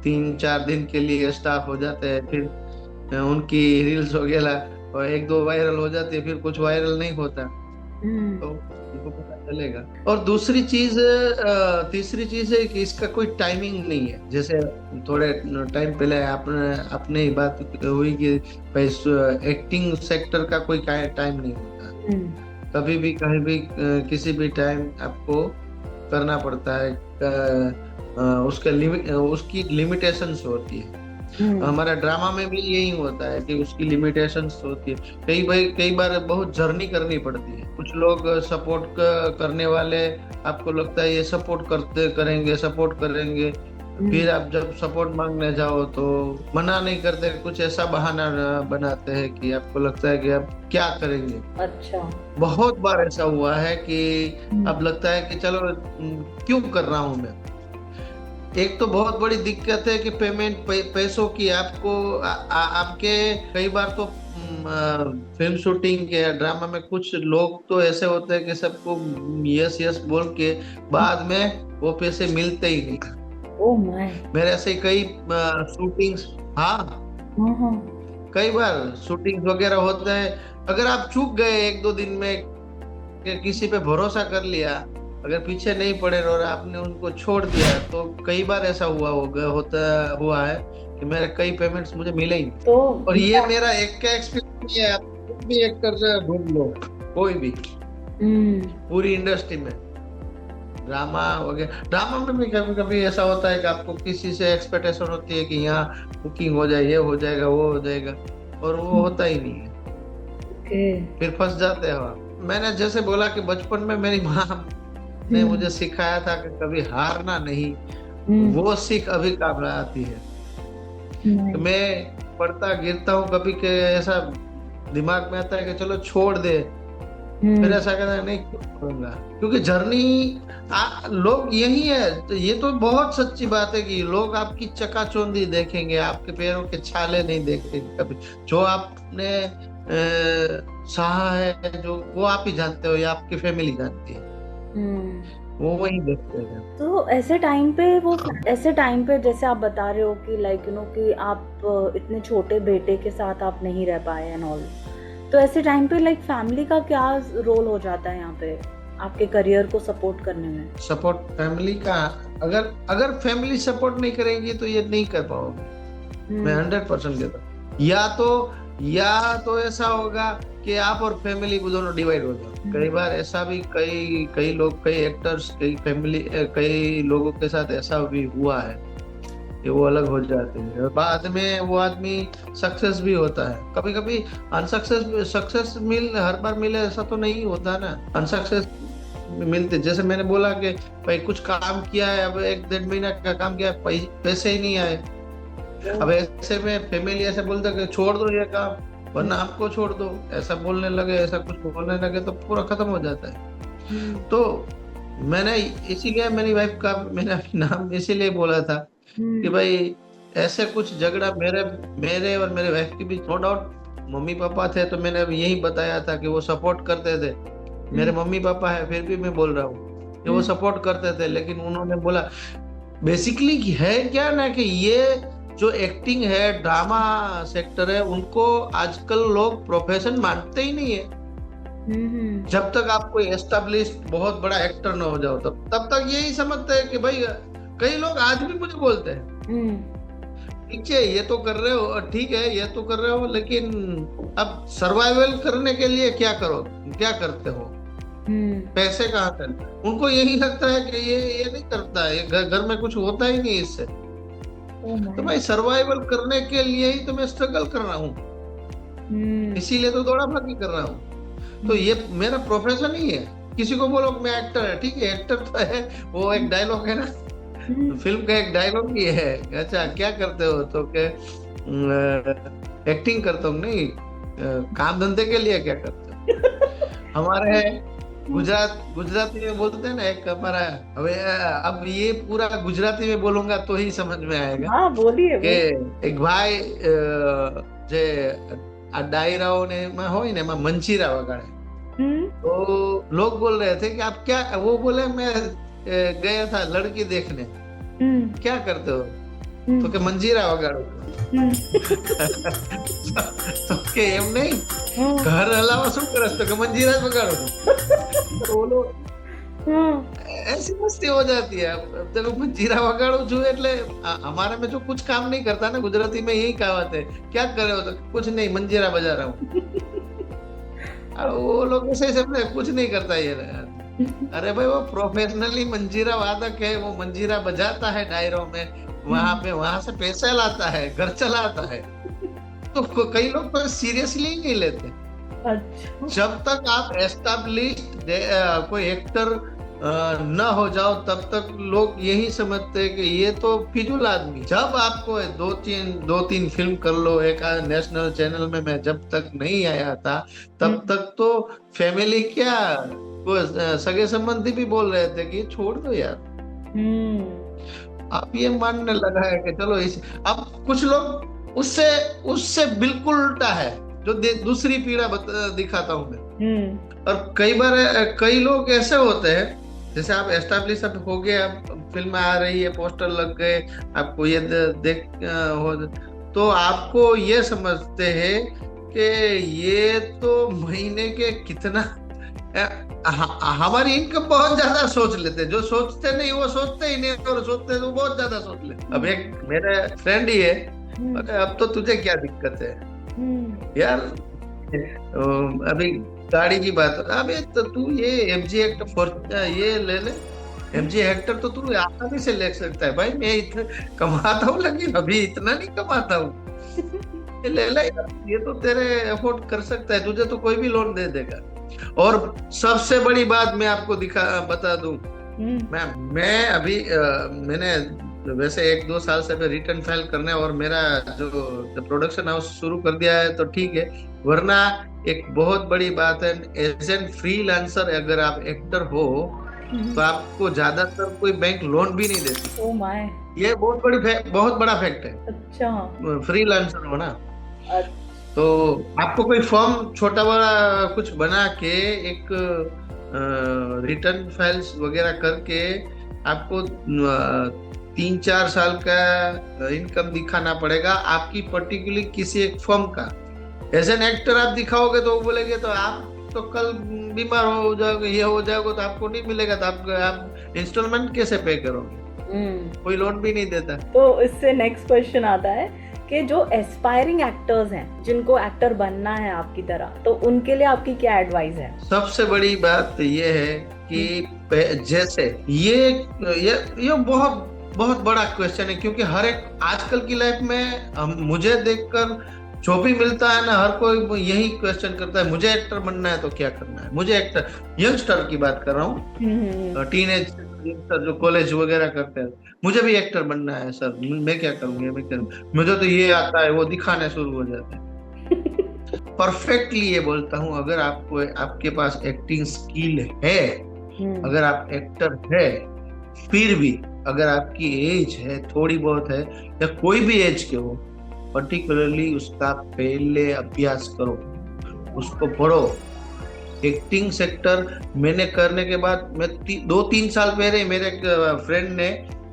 3-4 दिन के लिए स्टार हो जाते हैं, फिर उनकी रील्स वगैरह और 1-2 वायरल हो जाती है, फिर कुछ वायरल नहीं होता, तो उनको पता चलेगा। और दूसरी चीज, तीसरी चीज है कि इसका कोई टाइमिंग नहीं है। जैसे थोड़े टाइम पहले आपने ही बात हुई कि एक्टिंग सेक्टर का कोई टाइम नहीं होता, कभी भी कहीं भी किसी भी टाइम आपको करना पड़ता है। उसकी लिमिटेशंस होती है। हमारा ड्रामा में भी यही होता है कि उसकी लिमिटेशंस होती है। कई बार बहुत जर्नी करनी पड़ती है। कुछ लोग सपोर्ट करने वाले, आपको लगता है ये सपोर्ट करेंगे, फिर आप जब सपोर्ट मांगने जाओ तो मना नहीं करते, कुछ ऐसा बहाना बनाते हैं कि आपको लगता है कि आप क्या करेंगे। अच्छा, बहुत बार ऐसा हुआ है कि अब लगता है कि चलो क्यों कर रहा हूं मैं। एक तो बहुत बड़ी दिक्कत है कि पेमेंट पैसों की, आपको आपके कई बार तो फिल्म शूटिंग के ड्रामा में कुछ लोग तो ऐसे होते हैं कि सबको यस बोल के बाद में वो पैसे मिलते ही नहीं। ओह माय, मेरे ऐसे कई शूटिंग्स, कई बार शूटिंग्स वगैरह होते हैं, अगर आप चूक गए 1-2 दिन में, किसी पे भरोसा कर लिया, अगर पीछे नहीं पड़े और आपने उनको छोड़ दिया, तो कई बार ऐसा हुआ है कि मेरे कई पेमेंट्स मुझे मिले ही। तो और ये मेरा एक का एक्सपीरियंस नहीं है, आप कुछ भी एक कर ढूंढ लो, कोई भी पूरी इंडस्ट्री में ड्रामा वगैरह, ड्रामा में भी कभी कभी ऐसा होता है कि आपको किसी से एक्सपेक्टेशन होती है कि यहाँ बुकिंग हो जाए, ये हो जाएगा, वो हो जाएगा, और वो होता ही नहीं है, फिर फंस जाते हो आप। मैंने जैसे बोला कि बचपन में मेरी माँ ने मुझे सिखाया था कि कभी हारना नहीं, वो सीख अभी काम आती है। तो मैं पढ़ता गिरता हूँ, कभी के ऐसा दिमाग में आता है कि चलो छोड़ दे, फिर ऐसा कहता है नहीं छोड़ूंगा, क्योंकि जर्नी लोग यही है। तो ये तो बहुत सच्ची बात है कि लोग आपकी चकाचौंधी देखेंगे, आपके पैरों के छाले नहीं देखेंगे कभी। जो आपने सहा है, जो वो आप ही जानते हो या आपकी फैमिली जानती है, वो वही देखते हैं। तो ऐसे टाइम पे जैसे आप बता रहे हो कि लाइक यू नो कि आप इतने छोटे बेटे के साथ आप नहीं रह पाए एंड ऑल, तो ऐसे टाइम पे लाइक फैमिली का क्या रोल हो जाता है यहाँ पे आपके करियर को सपोर्ट करने में? सपोर्ट फैमिली का, अगर फैमिली सपोर्ट नहीं करेगी तो ये नहीं कर पाओगे, मैं 100% कहता हूँ। या तो ऐसा होगा कि आप और फैमिली दोनों डिवाइड हो जाओ। कई बार ऐसा भी कई लोग, कई एक्टर्स, कई लोगों के साथ ऐसा भी हुआ है कि वो अलग हो जाते हैं, बाद में वो आदमी सक्सेस भी होता है। कभी कभी सक्सेस हर बार मिले ऐसा तो नहीं होता ना, अनसक्सेस मिलते। जैसे मैंने बोला कि भाई कुछ काम किया है, अब 1-1.5 महीना का काम किया, पैसे ही नहीं आए। अब ऐसे में फैमिली ऐसे बोलते कि छोड़ दो ये काम, वरना आपको छोड़ दो, ऐसा बोलने लगे, ऐसा कुछ बोलने लगे तो पूरा खत्म हो जाता है। तो मैंने इसीलिए मेरी वाइफ का मैंने नाम इसीलिए बोला था कि भाई ऐसे कुछ झगड़ा मेरे और मेरे वाइफ के बीच, नो डाउट मम्मी पापा थे तो मैंने यही बताया था कि वो सपोर्ट करते थे। मेरे मम्मी पापा है, फिर भी मैं बोल रहा हूँ कि वो सपोर्ट करते थे, लेकिन उन्होंने बोला बेसिकली है क्या ना कि ये जो एक्टिंग है, ड्रामा सेक्टर है, उनको आजकल लोग प्रोफेशन मानते ही नहीं है। जब तक आप कोई एस्टेब्लिश्ड बहुत बड़ा एक्टर ना हो जाओ तब तक यही समझते हैं कि भाई, कई लोग आज भी मुझे बोलते हैं ठीक है ये तो कर रहे हो, ठीक है ये तो कर रहे हो, लेकिन अब सर्वाइवल करने के लिए क्या करते हो, पैसे कहाँ से? उनको यही लगता है कि ये नहीं करता है, घर में कुछ होता ही नहीं इससे। तो भाई सर्वाइवल करने के लिए ही तो मैं स्ट्रगल कर रहा हूँ, इसीलिए तो दौड़ा भागी कर रहा हूँ। तो ये मेरा प्रोफेशन ही है। किसी को बोलो मैं एक्टर है, ठीक है एक्टर तो है, वो एक डायलॉग है ना, फिल्म का एक डायलॉग ही है, अच्छा क्या करते हो तो के एक्टिंग करता हूँ, नहीं काम धंधे के लिए क्या करते हो। हमारे गुजराती में बोलते हैं ना, एक हमारा, अब ये पूरा गुजराती में बोलूंगा तो ही समझ में आएगा। हाँ बोलिए। एक भाई जे डायराओ ने હોય ને એમાં મંજીરા વગાડે, तो लोग बोल रहे थे कि आप क्या, वो बोले मैं गया था लड़की देखने, क्या करते हो तो के મંજીરા વગાડો। तो के એમ નહીં, घर हलावा શું કરસ तो के મંજીરા જ વગાડો। तो बोलो ऐसी मस्ती हो जाती है। अब देखो मंजीरा वगाड़ू छू એટલે हमारे में जो कुछ काम नहीं करता ना, गुजराती में यही कहावत है, क्या कर रहे हो तो कुछ नहीं मंजीरा बजा रहा हूँ। वो लोग ऐसे समझे कुछ नहीं करता ये। अरे भाई वो प्रोफेशनली मंजीरा वादक है, वो मंजीरा बजाता है डायरों में, वहां से पैसा लाता है, घर चलाता है। तो कई लोग तो सीरियसली ही नहीं लेते। जब तक आप एस्टेब्लिश्ड कोई एक्टर न हो जाओ तब तक लोग यही समझते हैं कि ये तो फिजूल आदमी। जब आपको दो तीन फिल्म कर लो, एक नेशनल चैनल में मैं जब तक नहीं आया था तब तक तो फैमिली क्या, वो सगे संबंधी भी बोल रहे थे कि ये छोड़ दो यार। आप ये मानने लगा है कि चलो अब कुछ लोग उससे बिल्कुल उल्टा है, जो दूसरी पीड़ा दिखाता हूँ मैं। और कई बार कई लोग ऐसे होते हैं, जैसे आप एस्टेब्लिश अब हो गए, अब फिल्म आ रही है, पोस्टर लग गए, आपको ये देख हो, तो आपको ये समझते हैं कि ये तो महीने के कितना, हमारी इनकम बहुत ज्यादा सोच लेते, जो सोचते नहीं वो सोचते ही नहीं, और सोचते तो बहुत ज्यादा सोच लेते। अब एक मेरा फ्रेंड ही है, अब तो तुझे क्या दिक्कत है यार, अभी गाड़ी की बात, अबे तो तू ये MG एक्ट ये ले ले, MG हेक्टर तो तू आसानी से ले सकता है भाई, मैं इतना कमाता हूँ लेकिन अभी इतना नहीं कमाता हूँ, ये ले ले, ये तो तेरे अफोर्ड कर सकता है, तुझे तो कोई भी लोन दे देगा। और सबसे बड़ी बात मैं आपको बता दूं, मैं अभी मैंने वैसे 1-2 साल से रिटर्न फाइल करने और मेरा जो प्रोडक्शन हाउस शुरू कर दिया है तो ठीक है, वरना एक बहुत बड़ी बात है, एज एन फ्रीलांसर अगर आप एक्टर हो तो आपको ज्यादातर कोई बैंक लोन भी नहीं देती। ओह माय, ये बहुत बड़ा फैक्ट है। अच्छा, फ्रीलांसर हो ना, तो आपको कोई फॉर्म छोटा बड़ा कुछ बना के एक रिटर्न फाइल्स वगैरह करके आपको 3-4 साल का इनकम दिखाना पड़ेगा आपकी पर्टिकुलरली किसी एक फर्म का। एज एन एक्टर आप दिखाओगे तो वो बोलेंगे तो आप तो कल बीमार हो जाओगे, ये हो जाओगे तो आपको नहीं मिलेगा, तो आप इंस्टॉलमेंट कैसे पे करोगे? कोई लोन भी नहीं देता। तो इससे नेक्स्ट क्वेश्चन आता है कि जो एस्पायरिंग एक्टर्स हैं, जिनको एक्टर बनना है आपकी तरह, तो उनके लिए आपकी क्या एडवाइस है? सबसे बड़ी बात ये है कि जैसे ये बहुत बड़ा क्वेश्चन है, क्योंकि हर एक आजकल की लाइफ में मुझे देखकर जो भी मिलता है ना, हर कोई यही क्वेश्चन करता है, मुझे एक्टर बनना है तो क्या करना है। मुझे एक्टर, यंगस्टर की बात कर रहा हूँ, टीनेज यंगस्टर जो कॉलेज वगैरह करते हैं, मुझे भी एक्टर बनना है सर, मैं क्या करूंगी, मुझे तो ये आता है, वो दिखाने शुरू हो जाते हैं। परफेक्टली ये बोलता हूँ, अगर आपके पास एक्टिंग स्किल है, अगर आप एक्टर है, फिर भी अगर आपकी एज है, थोड़ी बहुत है, या कोई भी एज के हो, पर्टिकुलरली उसका पहले अभ्यास करो, उसको पढ़ो। एक्टिंग सेक्टर मैंने करने के बाद, मैं 2-3 साल पहले मेरे एक फ्रेंड ने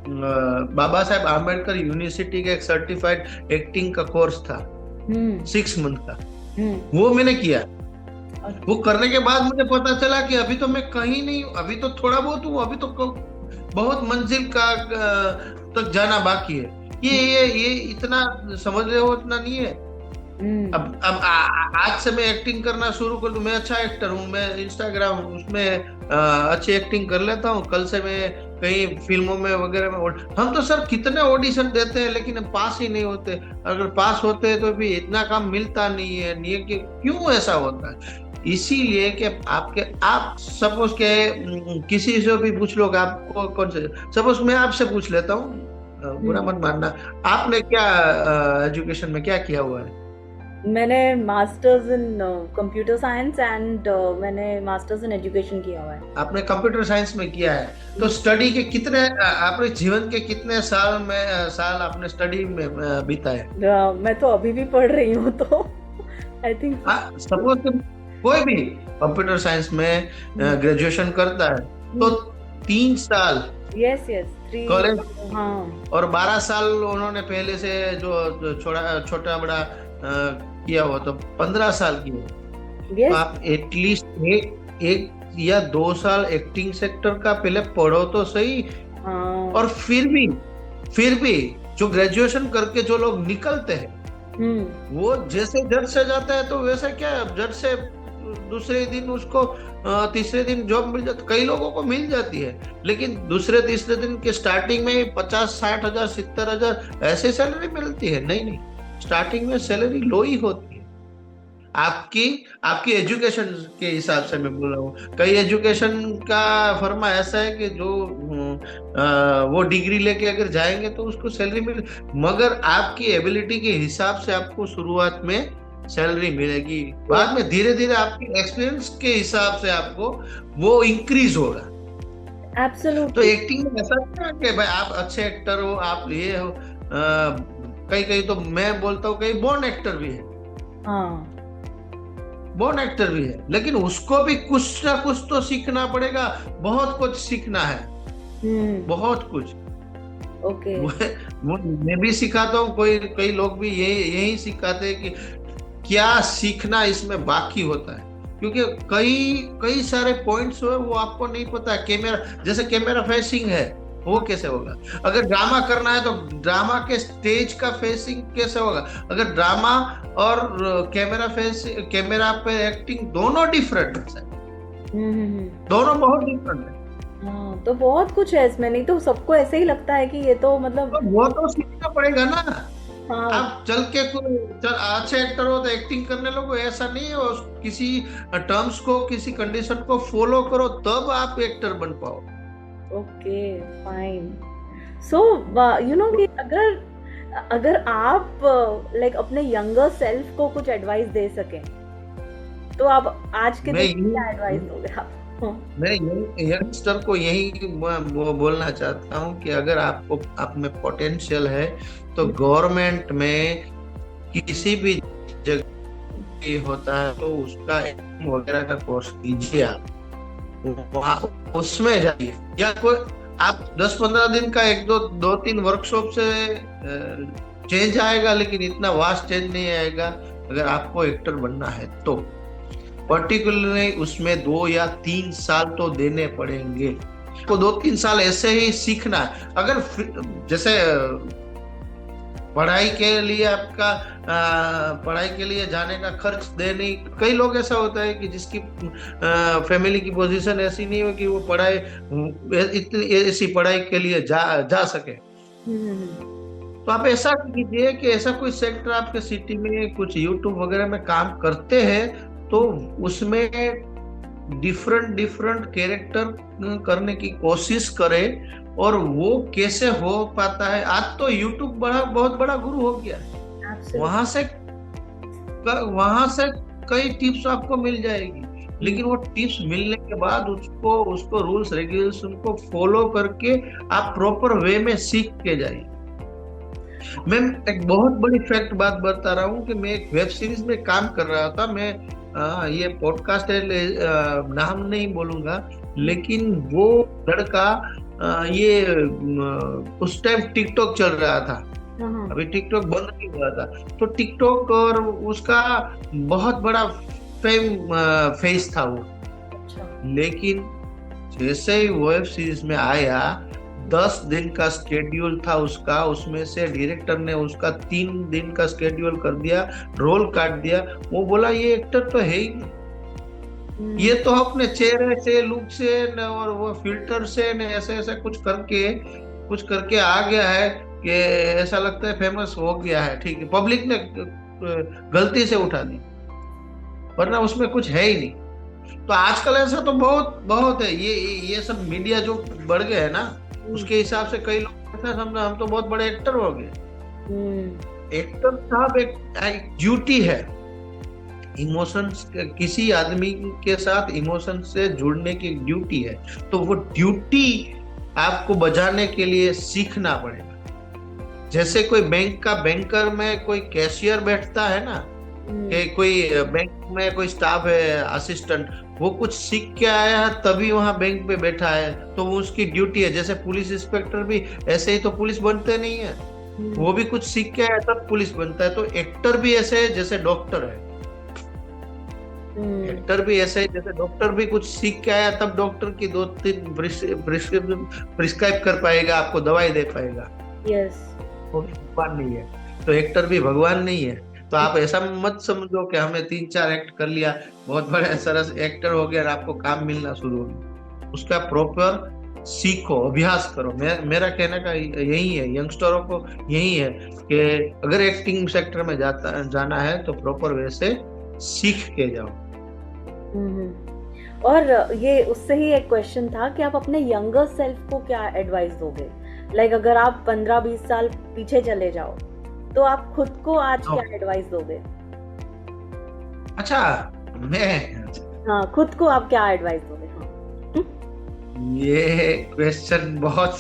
बाबा साहेब आम्बेडकर यूनिवर्सिटी का एक सर्टिफाइड एक्टिंग का कोर्स था 6 मंथ का, वो मैंने किया। वो करने के बाद मुझे पता चला कि अभी तो मैं कहीं नहीं, अभी तो थोड़ा बहुत हूँ, अभी तो बहुत मंजिल का तक जाना बाकी है। ये इतना समझ रहे हो, इतना नहीं है। अब आज से मैं एक्टिंग करना शुरू कर दूं, मैं अच्छा एक्टर हूँ, मैं इंस्टाग्राम उसमें अच्छी एक्टिंग कर लेता हूँ, कल से मैं कई फिल्मों में वगैरह में, हम तो सर कितने ऑडिशन देते हैं लेकिन पास ही नहीं होते। अगर पास होते हैं तो भी इतना काम मिलता नहीं है, कि क्यों ऐसा होता है? इसीलिए कि आप सपोज के किसी से भी पूछ लो आपको कौन से, सपोज मैं आपसे पूछ लेता हूँ, बुरा मत मानना, आपने क्या एजुकेशन में क्या किया हुआ है? मैंने masters in computer science and मैंने मास्टर्स इन एजुकेशन किया हुआ है। आपने कंप्यूटर साइंस में किया है, तो स्टडी के कितने, आपने जीवन के कितने साल आपने स्टडी में बिताए? मैं तो अभी भी पढ़ रही हूँ, तो आई थिंक सपोज कोई भी कंप्यूटर साइंस में ग्रेजुएशन करता है तो 3 साल यस 3 कॉलेज, हाँ, और 12 साल उन्होंने पहले से जो छोटा बड़ा किया हुआ, तो 15 साल की हो। आप एटलीस्ट एक या 2 साल एक्टिंग सेक्टर का पहले पढ़ो तो सही। और फिर भी जो ग्रेजुएशन करके जो लोग निकलते हैं, वो जैसे जज से जाता है तो वैसे क्या, जज से दूसरे दिन उसको तीसरे दिन जॉब मिल जाती, कई लोगों को मिल जाती है, लेकिन दूसरे तीसरे दिन के स्टार्टिंग में 50-60 हजार 70 हजार ऐसे सैलरी मिलती है। नहीं, स्टार्टिंग में सैलरी लो ही होती है। आपकी एजुकेशन के हिसाब से मैं बोल रहा हूँ। कई एजुकेशन का फर्मा ऐसा है कि जो वो डिग्री लेके अगर जाएंगे तो उसको सैलरी मिले, मगर आपकी एबिलिटी के हिसाब से आपको शुरुआत में सैलरी मिलेगी, बाद में धीरे धीरे आपके एक्सपीरियंस के हिसाब से आपको वो इंक्रीज होगा। एब्सोल्युटली। तो एक्टिंग में ऐसा नहीं है कि भाई आप अच्छे एक्टर हो, आप ये हो, कई तो मैं बोलता हूँ कई बोर्न एक्टर भी है, बोर्न एक्टर भी है, लेकिन उसको भी कुछ ना कुछ तो सीखना पड़ेगा, बहुत कुछ सीखना है, बहुत कुछ। ओके। मैं भी सिखाता हूँ, कई लोग भी यही सिखाते हैं कि क्या सीखना इसमें बाकी होता है, क्योंकि कई सारे पॉइंट्स है वो आपको नहीं पता। कैमरा फेसिंग है वो कैसे होगा, अगर ड्रामा करना है तो ड्रामा के स्टेज का फेसिंग कैसे होगा, अगर ड्रामा और कैमरा पे एक्टिंग दोनों डिफरेंट है, दोनों बहुत डिफरेंट है। हाँ, तो बहुत कुछ है इसमें, नहीं तो सबको ऐसे ही लगता है कि ये तो मतलब तो वो तो सीखना पड़ेगा ना। हाँ आप चल के अच्छे एक्टर हो तो एक्टिंग करने लगो, ऐसा नहीं है। और किसी टर्म्स को, किसी कंडीशन को फॉलो करो, तब आप एक्टर बन पाओ। Okay fine. So you know कि अगर अगर आप लाइक अपने यंगर सेल्फ को कुछ एडवाइस दे सकें तो आप आज के मैं दिन में क्या एडवाइस दोगे आप? मैं यंगस्टर को यही वो बोलना चाहता हूँ कि अगर आपको, आप में पोटेंशियल है तो गवर्नमेंट में किसी भी जगह होता है तो उसका वगैरह का कोर्स कीजिए। आप वहाँ उसमें जाइए, या कोई आप 10-15 दिन का 1-2-3 वर्कशॉप से चेंज आएगा, लेकिन इतना वास्ट चेंज नहीं आएगा। अगर आपको एक्टर बनना है तो पर्टिकुलरली उसमें 2 या 3 साल तो देने पड़ेंगे। तो 2-3 साल ऐसे ही सीखना है। अगर जैसे पढ़ाई के लिए आपका पढ़ाई के लिए जाने का खर्च देने, कई लोग ऐसा होता है कि जिसकी फैमिली की पोजीशन ऐसी नहीं हो कि वो पढ़ाई, इतनी ऐसी पढ़ाई के लिए जा सके। तो आप ऐसा कीजिए कि ऐसा कोई सेक्टर आपके सिटी में कुछ यूट्यूब वगैरह में काम करते हैं तो उसमें डिफरेंट कैरेक्टर करने की कोशिश करें। और वो कैसे हो पाता है, आज तो यूट्यूब बहुत बड़ा गुरु हो गया है। वहां से कई टिप्स आपको मिल जाएगी, लेकिन वो टिप्स मिलने के बाद उसको रूल्स रेगुलेशन को फॉलो करके आप प्रॉपर वे में सीख के जाइए। मैं एक बहुत बड़ी फैक्ट बात बता रहा हूँ कि मैं एक वेब सीरीज में काम कर रहा था। मैं ये पॉडकास्ट है, नाम नहीं बोलूंगा, लेकिन वो लड़का ये उस टाइम टिकटॉक चल रहा था, अभी टिकटॉक बंद नहीं हुआ था। तो टिकटॉक और उसका बहुत बड़ा फेस था वो। लेकिन जैसे ही वेब सीरीज में आया, 10 दिन का स्केड्यूल था उसका, उसमें से डायरेक्टर ने उसका 3 दिन का स्केड्यूल कर दिया, रोल काट दिया। वो बोला ये एक्टर तो है ही नहीं, ये तो अपने चेहरे से, लुक से और वो फिल्टर से ऐसे ऐसे कुछ करके आ गया है कि ऐसा लगता है फेमस हो गया है। ठीक है, पब्लिक ने गलती से उठा दी, वरना उसमें कुछ है ही नहीं। तो आजकल ऐसा तो बहुत है। ये सब मीडिया जो बढ़ गए है ना, उसके हिसाब से कई लोग ऐसा समझा हम तो बहुत बड़े एक्टर हो गए। एक्टर साहब एक ड्यूटी है। इमोशंस, किसी आदमी के साथ इमोशन से जुड़ने की ड्यूटी है, तो वो ड्यूटी आपको बजाने के लिए सीखना पड़ेगा। जैसे कोई बैंक का बैंकर में कोई कैशियर बैठता है ना, कि कोई बैंक में कोई स्टाफ है, असिस्टेंट, वो कुछ सीख के आया है तभी वहां बैंक पे बैठा है, तो वो उसकी ड्यूटी है। जैसे पुलिस इंस्पेक्टर भी ऐसे ही तो पुलिस बनते नहीं है, वो भी कुछ सीख के आया तब पुलिस बनता है। तो एक्टर भी ऐसे है जैसे डॉक्टर है, एक्टर भी ऐसे है जैसे डॉक्टर भी कुछ सीख के आया तब डॉक्टर की 2-3 प्रिस्क्राइब कर पाएगा, आपको दवाई दे पाएगा। वो भगवान नहीं है, तो एक्टर भी भगवान नहीं है। तो आप ऐसा मत समझो कि हमें 3-4 एक्ट कर लिया, बहुत बड़े सरस एक्टर हो गया और आपको काम मिलना शुरू हो गया। उसका प्रॉपर सीखो, अभ्यास करो। मेरा कहने का यही है, यंगस्टरों को यही है कि अगर एक्टिंग सेक्टर में जाना है तो प्रॉपर वे से सीख के जाओ। और ये उससे ही एक क्वेश्चन था कि आप अपने यंगर सेल्फ को क्या एडवाइस दोगे? लाइक अगर आप 15-20 साल पीछे चले जाओ तो आप खुद को आज क्या एडवाइस दोगे? अच्छा, हाँ, खुद को आप क्या एडवाइस दोगे? हाँ। ये क्वेश्चन बहुत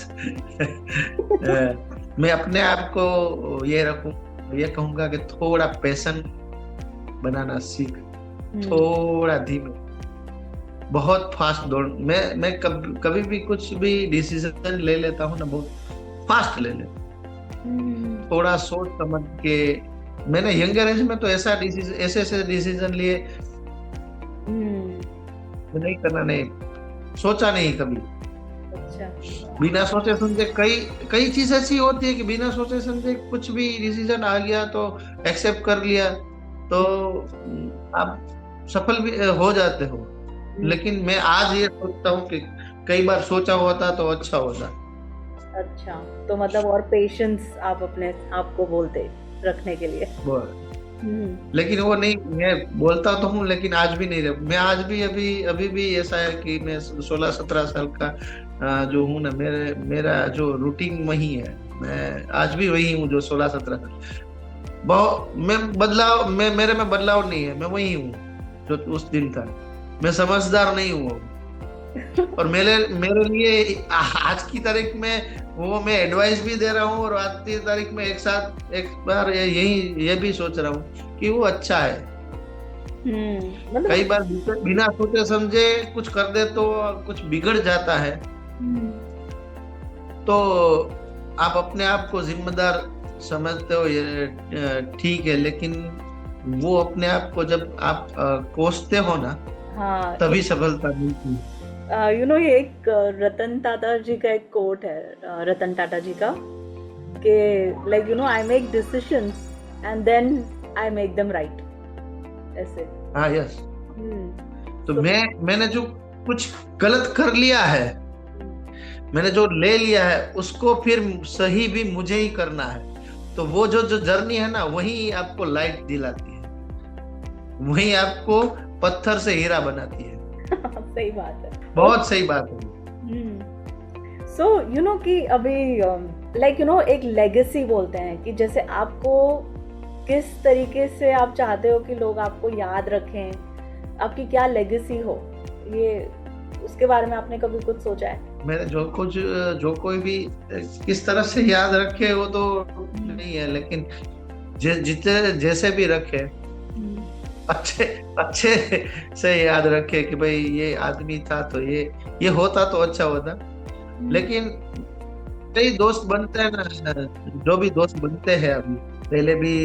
मैं अपने आप को ये कहूंगा कि थोड़ा पैशन बनाना सीख, थोड़ा धीमे, बहुत फास्ट दौड़। मैं कभी भी कुछ भी डिसीजन ले लेता हूँ ना, बहुत फास्ट ले लेता, थोड़ा सोच समझ के। मैंने यंगर एज में तो ऐसे डिसीजन लिए, नहीं करना, नहीं सोचा नहीं कभी। अच्छा। बिना सोचे समझे कई चीज ऐसी होती है कि बिना सोचे समझे कुछ भी डिसीजन आ गया तो एक्सेप्ट कर लिया, तो आप सफल भी हो जाते हो। लेकिन मैं आज ये सोचता हूँ कि कई बार सोचा होता तो अच्छा होता। अच्छा, तो मतलब और पेशेंस आप अपने आप को बोलते रखने के लिए। लेकिन वो नहीं, मैं बोलता तो हूँ लेकिन आज भी नहीं रह, मैं आज भी अभी भी ऐसा है कि मैं 16-17 साल का जो हूँ ना, मेरा जो रूटीन वही है। मैं आज भी वही हूँ जो 16-17 साल। बहुत मेरे में बदलाव नहीं है, मैं वही हूँ जो उस दिन था। मैं समझदार नहीं हूँ। और मेरे लिए आज की तारीख में वो मैं एडवाइस भी दे रहा हूँ, और आज की तारीख में एक बार ये भी सोच रहा हूँ कि वो अच्छा है। मतलब कई बार बिना सोचे समझे कुछ कर दे तो कुछ बिगड़ जाता है। तो आप अपने आप को जिम्मेदार समझते हो, ये ठीक है, लेकिन वो अपने आप को जब आप कोसते हो ना, हाँ, तभी सफलता मिलती है। ये एक रतन टाटा जी का एक कोट है, रतन टाटा जी का, कि like I make decisions and then I make them right, ऐसे। हाँ, यस। तो मैंने जो कुछ गलत कर लिया है, मैंने जो ले लिया है, उसको फिर सही भी मुझे ही करना है। तो वो जो जर्नी है ना, वही आपको लाइट दिलाती है, वही आपको पत्थर से हीरा बनाती है। सही बात है, बहुत सही बात है। सो कि अभी लाइक एक लेगेसी बोलते हैं कि जैसे आपको किस तरीके से आप चाहते हो कि लोग आपको याद रखें, आपकी क्या लेगेसी हो, ये उसके बारे में आपने कभी कुछ सोचा है? मेरे जो कोई भी किस तरह से याद रखे वो तो नहीं है, लेकिन जितने जैसे भी रखे, अच्छे से याद रखे कि भाई ये आदमी था तो ये होता तो अच्छा होता। लेकिन कई दोस्त बनते हैं ना, जो भी दोस्त बनते हैं अभी, पहले भी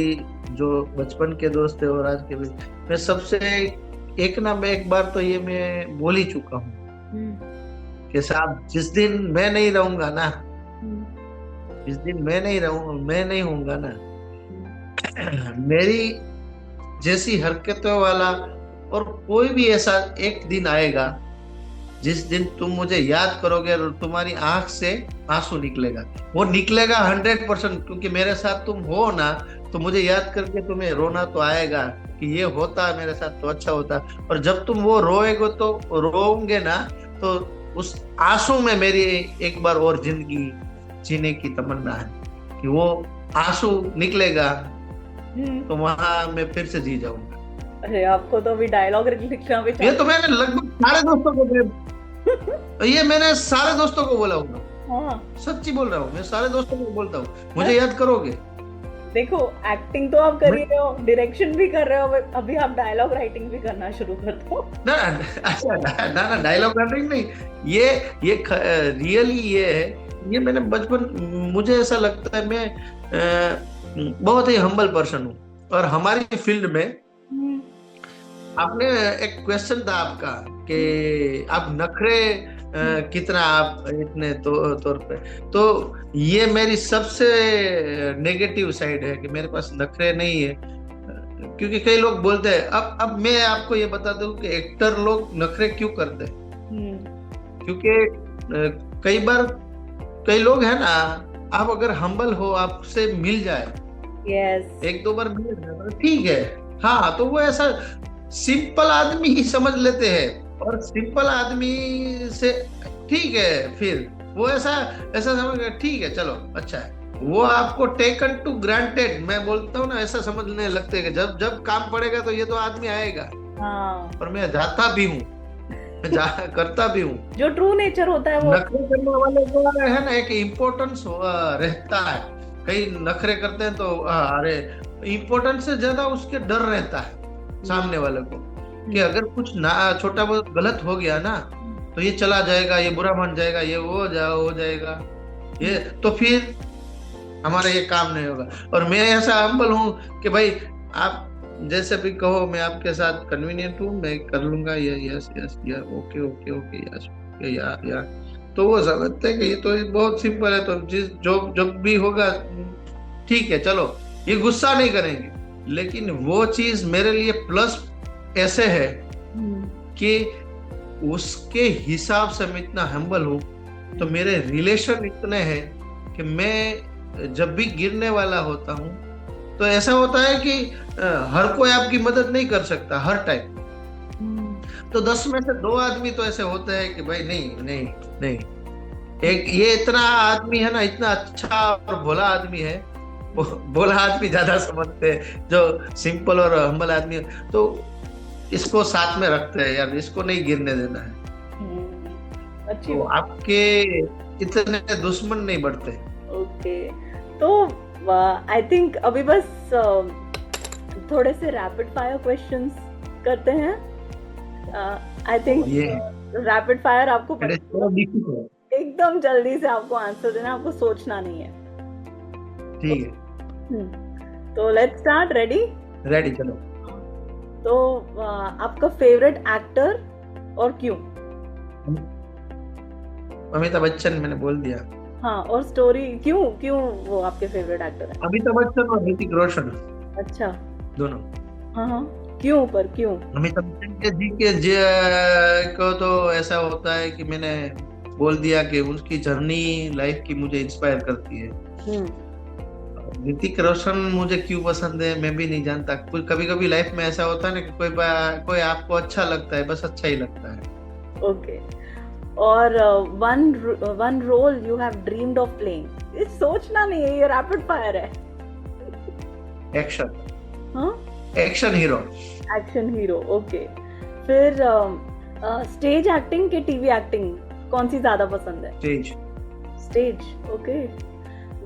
जो बचपन के दोस्त थे और आज के भी, मैं सबसे एक बार तो ये मैं बोल ही चुका हूँ कि साहब, जिस दिन मैं नहीं रहूंगा ना, जिस दिन मैं नहीं होऊंगा ना, मेरी जैसी हरकतों वाला और कोई भी ऐसा एक दिन आएगा जिस दिन तुम मुझे याद करोगे और तुम्हारी आंख से आंसू निकलेगा, वो निकलेगा 100%, क्योंकि मेरे साथ तुम हो ना, तो मुझे याद करके तुम्हें रोना तो आएगा कि ये होता मेरे साथ तो अच्छा होता। और जब तुम वो रोएगो तो रोओगे ना, तो उस आंसू में मेरी एक बार और जिंदगी जीने की तमन्ना है कि वो आंसू निकलेगा तो वहां मैं फिर से जी जाऊंगा। अरे आपको तो अभी डायलॉग लिखना भी ये तो मैंने लगभग सारे दोस्तों को बोला हूँ। हाँ, सच्ची बोल रहा हूँ, मैं सारे दोस्तों को बोलता हूँ, मुझे याद करोगे। देखो, एक्टिंग तो आप कर ही रहे हो, डायरेक्शन भी कर रहे हो, अभी आप डायलॉग राइटिंग भी करना शुरू कर दो। ना, डायलॉग राइटिंग नहीं, ये रियली ये है, ये मैंने बचपन, मुझे ऐसा लगता है मैं बहुत ही हम्बल पर्सन हूँ। और हमारी फील्ड में आपने एक क्वेश्चन था आपका कि आप नखरे कितना आप इतने तौर पे, तो ये मेरी सबसे नेगेटिव साइड है कि मेरे पास नखरे नहीं है। क्योंकि कई लोग बोलते हैं, अब मैं आपको ये बता दूं कि एक्टर लोग नखरे क्यों करते हैं। क्योंकि कई बार कई लोग है ना, आप अगर हम्बल हो, आपसे मिल जाए, एक दो बार मिल जाए तो ठीक है, हाँ, तो वो ऐसा सिंपल आदमी ही समझ लेते हैं, और सिंपल आदमी से ठीक है, फिर वो ऐसा समझ गए, ठीक है, चलो अच्छा है, वो आपको टेकन टू ग्रांटेड, मैं बोलता हूँ ना, ऐसा समझने लगते हैं कि जब काम पड़ेगा तो ये तो आदमी आएगा। हाँ। और मैं जाता भी हूँ, करता भी हूँ। जो ट्रू नेचर होता है वो नखरे करने वाले को है ना, एक इम्पोर्टेंस रहता है। कई नखरे करते हैं तो अरे, इम्पोर्टेंस से ज्यादा उसके डर रहता है सामने वाले को कि अगर कुछ ना छोटा बहुत गलत हो गया ना, तो ये चला जाएगा, ये बुरा मान जाएगा, ये हो जाएगा, ये तो फिर हमारा ये काम नहीं होगा। और मैं ऐसा हम्बल हूँ कि भाई आप जैसे भी कहो, मैं आपके साथ कन्वीनियंट हूँ, मैं कर लूंगा, ये यस ओके यस या तो वो समझते हैं कि ये तो बहुत सिंपल है, तो जब भी होगा ठीक है, चलो, ये गुस्सा नहीं करेंगे। लेकिन वो चीज मेरे लिए प्लस ऐसे है कि उसके हिसाब से मैं इतना हम्बल हूँ, तो मेरे रिलेशन इतने हैं कि मैं जब भी गिरने वाला होता हूँ तो ऐसा होता है कि हर कोई आपकी मदद नहीं कर सकता हर टाइम। तो 10 में से 2 आदमी तो ऐसे होते हैं कि भाई नहीं नहीं नहीं, एक ये इतना आदमी है ना, इतना अच्छा और भोला आदमी है, भोला आदमी ज्यादा समझते हैं, जो सिंपल और हम्बल आदमी है तो इसको साथ में रखते हैं यार, इसको नहीं गिरने देना है। अच्छी तो बात। आपके इतने दुश्मन नहीं बढ़ते। ओके, तो आई थिंक अभी बस थोड़े से रैपिड फायर क्वेश्चंस करते हैं। आई थिंक ये रैपिड फायर आपको it is so difficult। एकदम जल्दी से आपको आंसर देना, आपको सोचना नहीं है। ठीक है, तो लेट्स स्टार्ट। रेडी? रेडी, चलो। तो आपका फेवरेट एक्टर और क्यों? अमिताभ बच्चन, मैंने बोल दिया। हाँ, और स्टोरी क्यों क्यों वो आपके फेवरेट एक्टर है? अमिताभ बच्चन और ऋतिक रोशन अच्छा, दोनों। हाँ हाँ, क्यों पर क्यों? अमिताभ बच्चन के को तो ऐसा होता है कि मैंने बोल दिया कि उसकी जर्नी लाइफ की मुझे इंस्पायर करती है। ऋतिक रोशन मुझे क्यों पसंद है मैं भी नहीं जानता। कभी कभी लाइफ में ऐसा होता है ना कि कोई आपको अच्छा लगता है, बस अच्छा ही लगता है। ओके, और one role you have dreamed of playing. ये सोचना नहीं है, ये रैपिड फायर है। एक्शन। हाँ, action hero. Action hero. Okay, फिर स्टेज एक्टिंग के टीवी एक्टिंग कौन सी ज्यादा पसंद है? स्टेज। Stage, okay.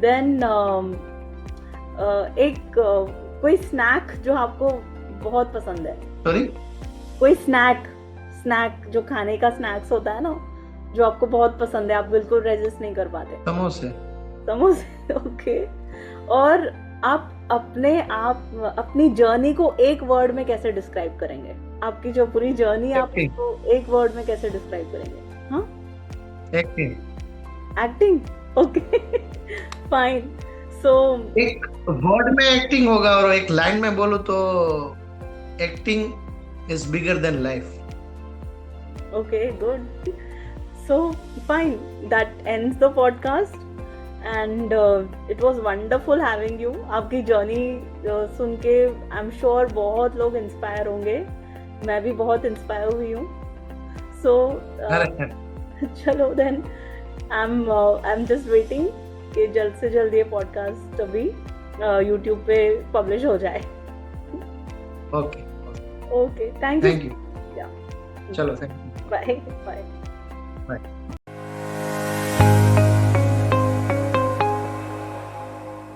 देन कोई स्नैक जो आपको बहुत पसंद है? सॉरी, कोई स्नैक जो खाने का स्नैक्स होता है ना, जो आपको बहुत पसंद है, आप बिल्कुल रेजिस्ट नहीं कर पाते? समोसे। समोसे, ओके। और आप अपनी जर्नी को एक वर्ड में कैसे डिस्क्राइब करेंगे? आपकी जो पूरी जर्नी आप Acting। उसको एक वर्ड में कैसे डिस्क्राइब करेंगे? हाँ, acting. Acting, okay, fine. So एक वर्ड में एक्टिंग होगा और एक लाइन में बोलूं तो acting is bigger than life. okay, good. So fine, that ends the podcast and it was wonderful having you. आपकी जर्नी सुन के आई एम श्योर बहुत लोग इंस्पायर होंगे, मैं भी बहुत इंस्पायर हुई हूँ। सो चलो then, I am just waiting कि जल्द से जल्द ये पॉडकास्ट अभी यूट्यूब पे पब्लिश हो जाए। Okay, okay, thank you. Thank you. चलो, thank you. Bye bye. Bye.